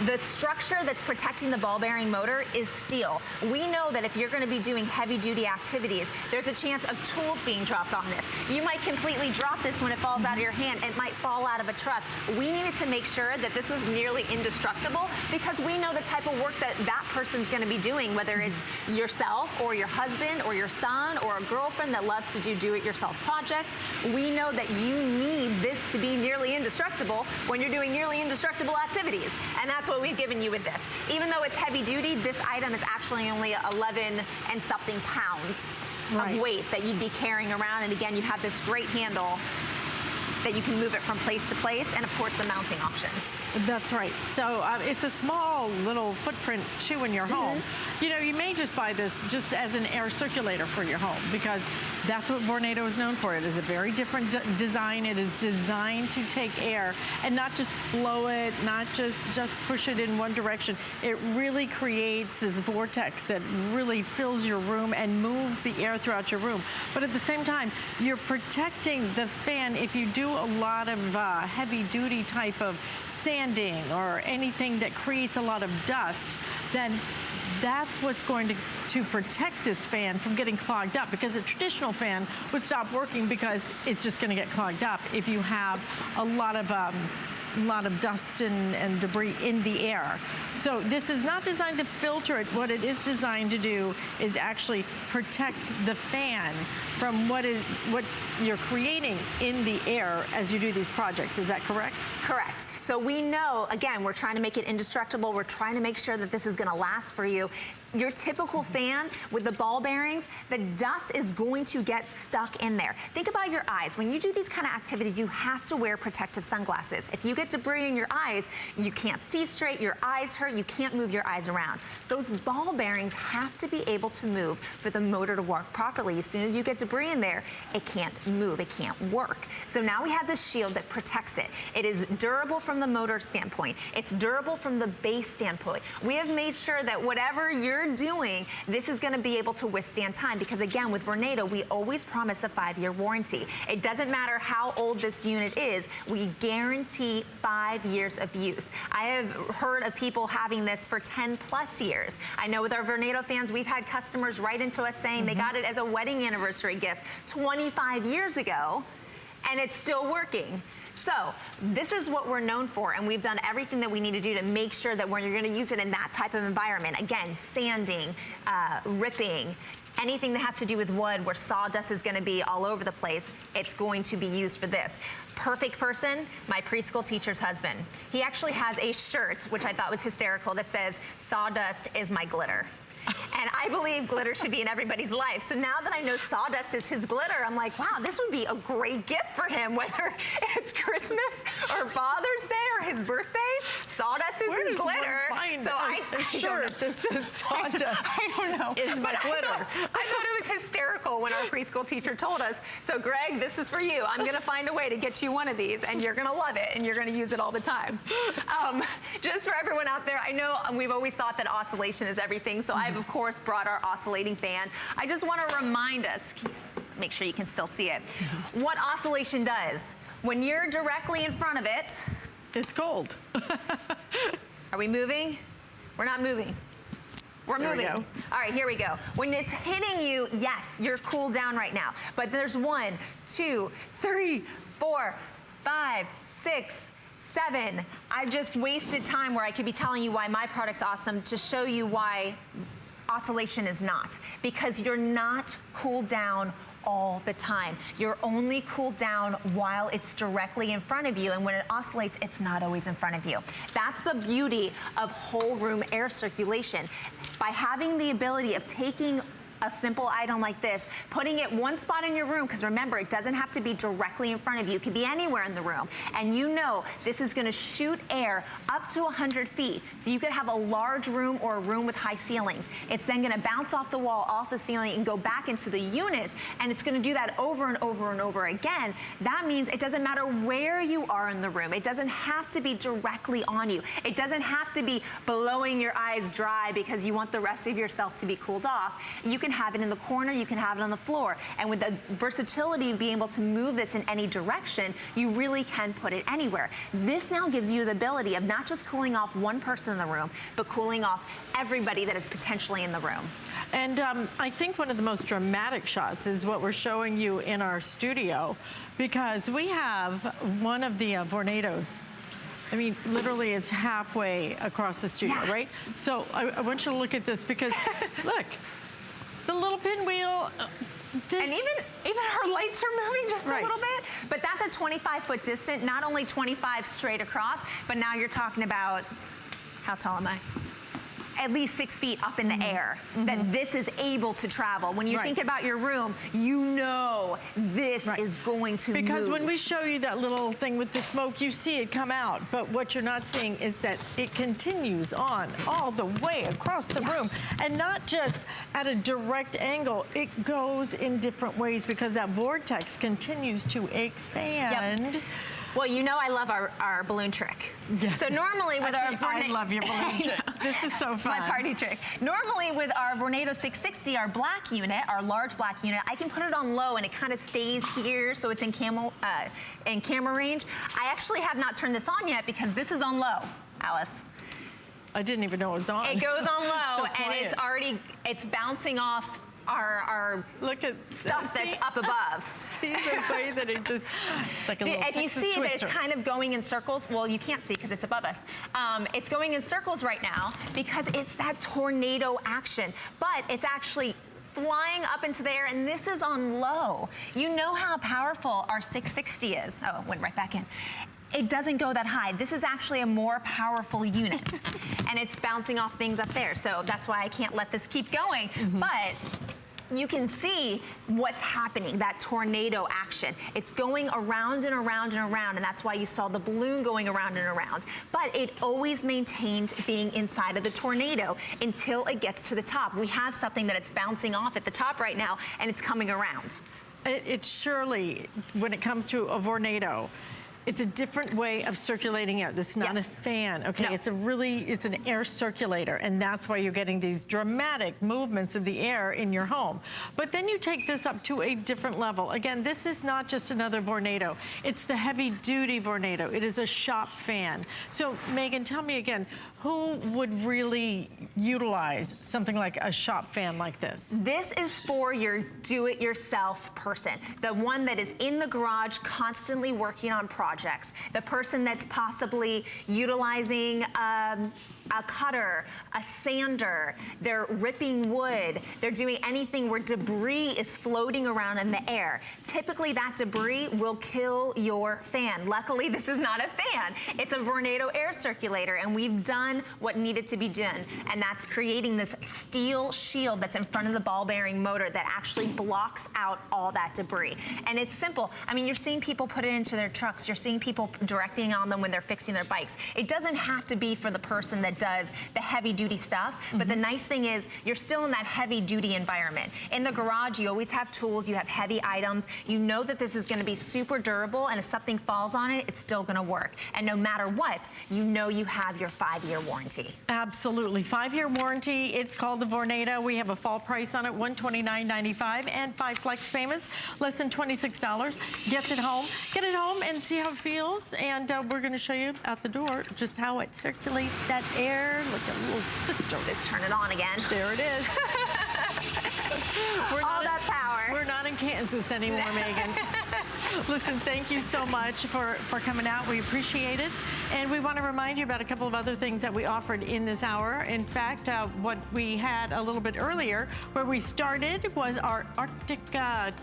The structure that's protecting the ball bearing motor is steel. We know that if you're going to be doing heavy duty activities, there's a chance of tools being dropped on this. You might completely drop this when it falls out of your hand. It might fall out of a truck. We needed to make sure that this was nearly indestructible, because we know the type of work that that person's going to be doing, whether it's yourself or your husband or your son or a girlfriend that loves to do do-it-yourself projects. We know that you need this to be nearly indestructible when you're doing nearly indestructible activities. And that's what we've given you with this. Even though it's heavy duty, this item is actually only 11 and something pounds of weight that you'd be carrying around. And again, you have this great handle that you can move it from place to place, and of course the mounting options. That's right. So it's a small little footprint shoe in your home. You know, you may just buy this just as an air circulator for your home, because that's what Vornado is known for. It is a very different design. It is designed to take air and not just blow it, not just push it in one direction. It really creates this vortex that really fills your room and moves the air throughout your room. But at the same time, you're protecting the fan. If you do a lot of heavy duty type of sanding or anything that creates a lot of dust, then that's what's going to protect this fan from getting clogged up, because a traditional fan would stop working because it's just going to get clogged up if you have a lot of dust and debris in the air. So this is not designed to filter it. What it is designed to do is actually protect the fan from what you're creating in the air as you do these projects. Is that correct? Correct. So we know, again, we're trying to make it indestructible. We're trying to make sure that this is going to last for you. Your typical fan with the ball bearings, the dust is going to get stuck in there. Think about your eyes. When you do these kind of activities, you have to wear protective sunglasses. If you get debris in your eyes, you can't see straight, your eyes hurt, you can't move your eyes around. Those ball bearings have to be able to move for the motor to work properly. As soon as you get debris in there, it can't move, it can't work. So now we have this shield that protects it. It is durable from the motor standpoint. It's durable from the base standpoint. We have made sure that whatever you're doing, this is going to be able to withstand time, because again, with Vornado, we always promise a 5-year warranty. It doesn't matter how old this unit is, we guarantee 5 years of use. I have heard of people having this for 10 plus years. I know with our Vornado fans, we've had customers write into us saying they got it as a wedding anniversary gift 25 years ago, and it's still working. So this is what we're known for, and we've done everything that we need to do to make sure that when you're going to use it in that type of environment, again, sanding, ripping, anything that has to do with wood where sawdust is going to be all over the place, it's going to be used for this. Perfect person, my preschool teacher's husband. He actually has a shirt, which I thought was hysterical, that says, "Sawdust is my glitter." And I believe glitter should be in everybody's life. So now that I know sawdust is his glitter, I'm like, wow, this would be a great gift for him, whether it's Christmas or Father's Day or his birthday. Sawdust is his glitter. So a shirt that says sawdust I don't know. is my glitter. I thought it was hysterical when our preschool teacher told us, so Greg, this is for you. I'm going to find a way to get you one of these, and you're going to love it, and you're going to use it all the time. Just for everyone out there, I know we've always thought that oscillation is everything, so I've, of course, brought our oscillating fan. I just want to remind us, make sure you can still see it, what oscillation does. When you're directly in front of it, it's cold. Are we moving? We're not moving. We're There we moving. go. All right, here we go. When it's hitting you, yes, you're cooled down right now. But there's 1, 2, 3, 4, 5, 6, 7. I've just wasted time where I could be telling you why my product's awesome to show you why oscillation is not. Because you're not cooled down all the time. You're only cooled down while it's directly in front of you, and when it oscillates, it's not always in front of you. That's the beauty of whole room air circulation. By having the ability of taking a simple item like this, putting it one spot in your room, because remember, it doesn't have to be directly in front of you. It could be anywhere in the room. And you know this is going to shoot air up to 100 feet. So you could have a large room or a room with high ceilings. It's then going to bounce off the wall, off the ceiling, and go back into the unit. And it's going to do that over and over and over again. That means it doesn't matter where you are in the room. It doesn't have to be directly on you. It doesn't have to be blowing your eyes dry because you want the rest of yourself to be cooled off. You can have it in the corner, you can have it on the floor. And with the versatility of being able to move this in any direction, you really can put it anywhere. This now gives you the ability of not just cooling off one person in the room, but cooling off everybody that is potentially in the room. And I think one of the most dramatic shots is what we're showing you in our studio, because we have one of the Vornados. I mean, literally, it's halfway across the studio, right? So I want you to look at this, because look, the little pinwheel. And even her lights are moving just a little bit. But that's a 25-foot distance, not only 25 straight across, but now you're talking about, how tall am I? at least 6 feet up in the air that this is able to travel. When you think about your room, you know this is going to Because move. when we show you that little thing with the smoke, you see it come out. But what you're not seeing is that it continues on all the way across the room. And not just at a direct angle, it goes in different ways because that vortex continues to expand. Well, you know I love our balloon trick. Yeah. So normally with Actually, our I love your balloon trick. This is so fun. My party trick. Normally with our Vornado 660, our black unit, our large black unit, I can put it on low and it kind of stays here so it's in camera range. I actually have not turned this on yet because this is on low, Alice. I didn't even know it was on. It goes on low So and quiet. it's bouncing off our Look at stuff that's up above. See the way that it just, it's like a little If you Texas see that twister. it's kind of going in circles, well, you can't see because it's above us. It's going in circles right now because it's that tornado action, but it's actually flying up into the air, and this is on low. You know how powerful our 660 is. Oh, it went right back in. It doesn't go that high. This is actually a more powerful unit, and it's bouncing off things up there. So that's why I can't let this keep going. But you can see what's happening, that tornado action. It's going around and around and around, and that's why you saw the balloon going around and around. But it always maintained being inside of the tornado until it gets to the top. We have something that it's bouncing off at the top right now, and it's coming around. It's surely, when it comes to a Vornado, it's a different way of circulating air. This is not a fan, okay? No. It's an air circulator, and that's why you're getting these dramatic movements of the air in your home. But then you take this up to a different level. Again, this is not just another Vornado. It's the heavy-duty Vornado. It is a shop fan. So, Megan, tell me again, who would really utilize something like a shop fan like this? This is for your do-it-yourself person, the one that is in the garage constantly working on projects, the person that's possibly utilizing a cutter, a sander, they're ripping wood, they're doing anything where debris is floating around in the air. Typically that debris will kill your fan. Luckily, this is not a fan. It's a Vornado air circulator, and we've done what needed to be done, and that's creating this steel shield that's in front of the ball bearing motor that actually blocks out all that debris. And it's simple. I mean, you're seeing people put it into their trucks, you're seeing people directing on them when they're fixing their bikes. It doesn't have to be for the person that does the heavy duty stuff, but the nice thing is you're still in that heavy duty environment. In the garage, you always have tools, you have heavy items, you know that this is gonna be super durable, and if something falls on it, it's still gonna work. And no matter what, you know you have your 5-year warranty. Absolutely, 5-year warranty. It's called the Vornado. We have a fall price on it, $129.95, and 5 flex payments, less than $26. Get it home and see how it feels. And we're gonna show you at the door just how it circulates that air. Look at a little twister. Turn it on again. There it is. All that power. We're not in Kansas anymore, Megan. Listen, thank you so much for coming out. We appreciate it. And we want to remind you about a couple of other things that we offered in this hour. In fact, what we had a little bit earlier, where we started, was our Arctic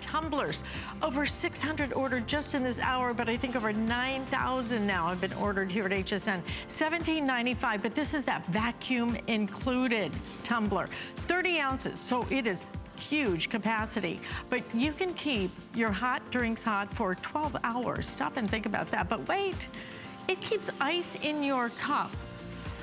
tumblers. Over 600 ordered just in this hour, but I think over 9,000 now have been ordered here at HSN. $17.95, but this is that vacuum included tumbler. 30 ounces, so it is huge capacity, but you can keep your hot drinks hot for 12 hours. Stop and think about that. But wait, it keeps ice in your cup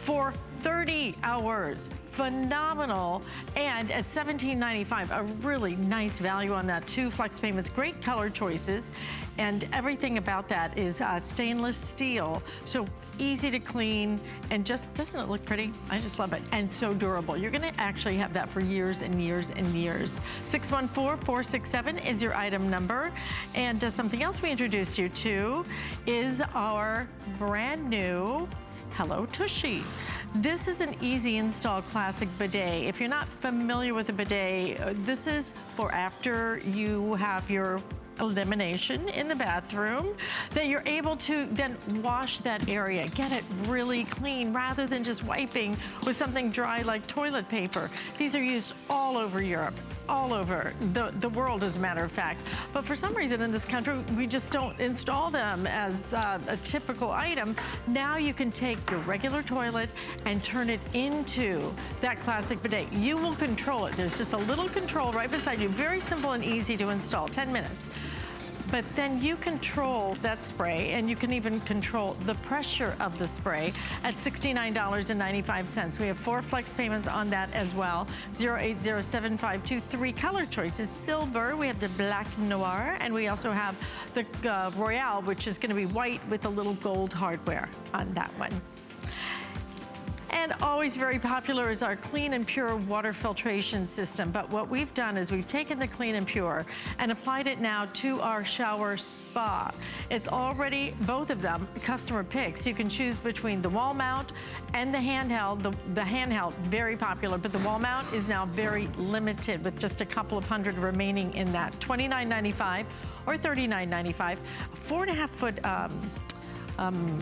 for 30 hours. Phenomenal. And at $17.95, a really nice value on that. 2 flex payments, great color choices, and everything about that is stainless steel. So easy to clean, and just, doesn't it look pretty? I just love it. And so durable. You're gonna actually have that for years and years and years. 614-467 is your item number. And something else we introduced you to is our brand new Hello Tushy. This is an easy install classic bidet. If you're not familiar with a bidet, this is for after you have your elimination in the bathroom, that you're able to then wash that area, get it really clean rather than just wiping with something dry like toilet paper. These are used all over Europe. all over the world, as a matter of fact. But for some reason in this country, we just don't install them as a typical item. Now you can take your regular toilet and turn it into that classic bidet. You will control it. There's just a little control right beside you. Very simple and easy to install, 10 minutes. But then you control that spray, and you can even control the pressure of the spray at $69.95. We have 4 flex payments on that as well. 080753 color choices: silver, we have the black noir, and we also have the Royale, which is going to be white with a little gold hardware on that one. And always very popular is our Clean and Pure water filtration system. But what we've done is we've taken the Clean and Pure and applied it now to our shower spa. It's already, both of them, customer picks. You can choose between the wall mount and the handheld. The handheld, very popular, but the wall mount is now very limited with just a couple of hundred remaining in that. $29.95 or $39.95. 4.5 foot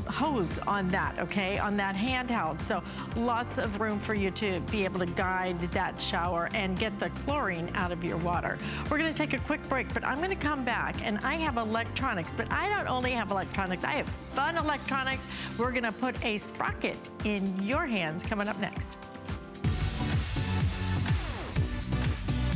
hose on that, okay, on that handheld. So lots of room for you to be able to guide that shower and get the chlorine out of your water. We're going to take a quick break, but I'm going to come back, and I have electronics, but I don't only have electronics, I have fun electronics. We're going to put a sprocket in your hands coming up next.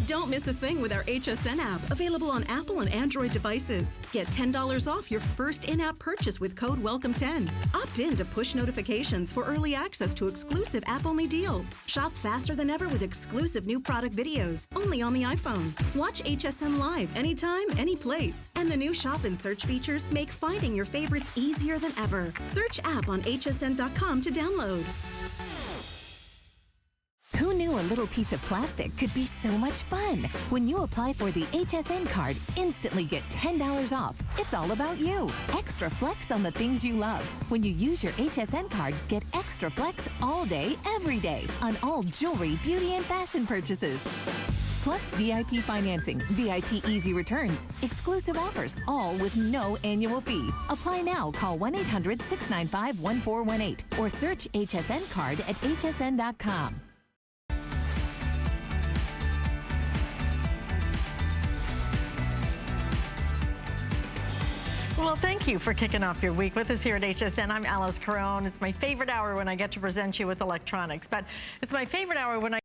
Don't miss a thing with our HSN app, available on Apple and Android devices. Get $10 off your first in-app purchase with code WELCOME10. Opt in to push notifications for early access to exclusive app-only deals. Shop faster than ever with exclusive new product videos, only on the iPhone. Watch HSN live anytime, any place. And the new shop and search features make finding your favorites easier than ever. Search app on hsn.com to download. Who knew a little piece of plastic could be so much fun? When you apply for the HSN card, instantly get $10 off. It's all about you. Extra flex on the things you love. When you use your HSN card, get extra flex all day, every day on all jewelry, beauty, and fashion purchases. Plus VIP financing, VIP easy returns, exclusive offers, all with no annual fee. Apply now. Call 1-800-695-1418 or search HSN card at hsn.com. Well, thank you for kicking off your week with us here at HSN. I'm Alice Carone. It's my favorite hour when I get to present you with electronics, but it's my favorite hour when I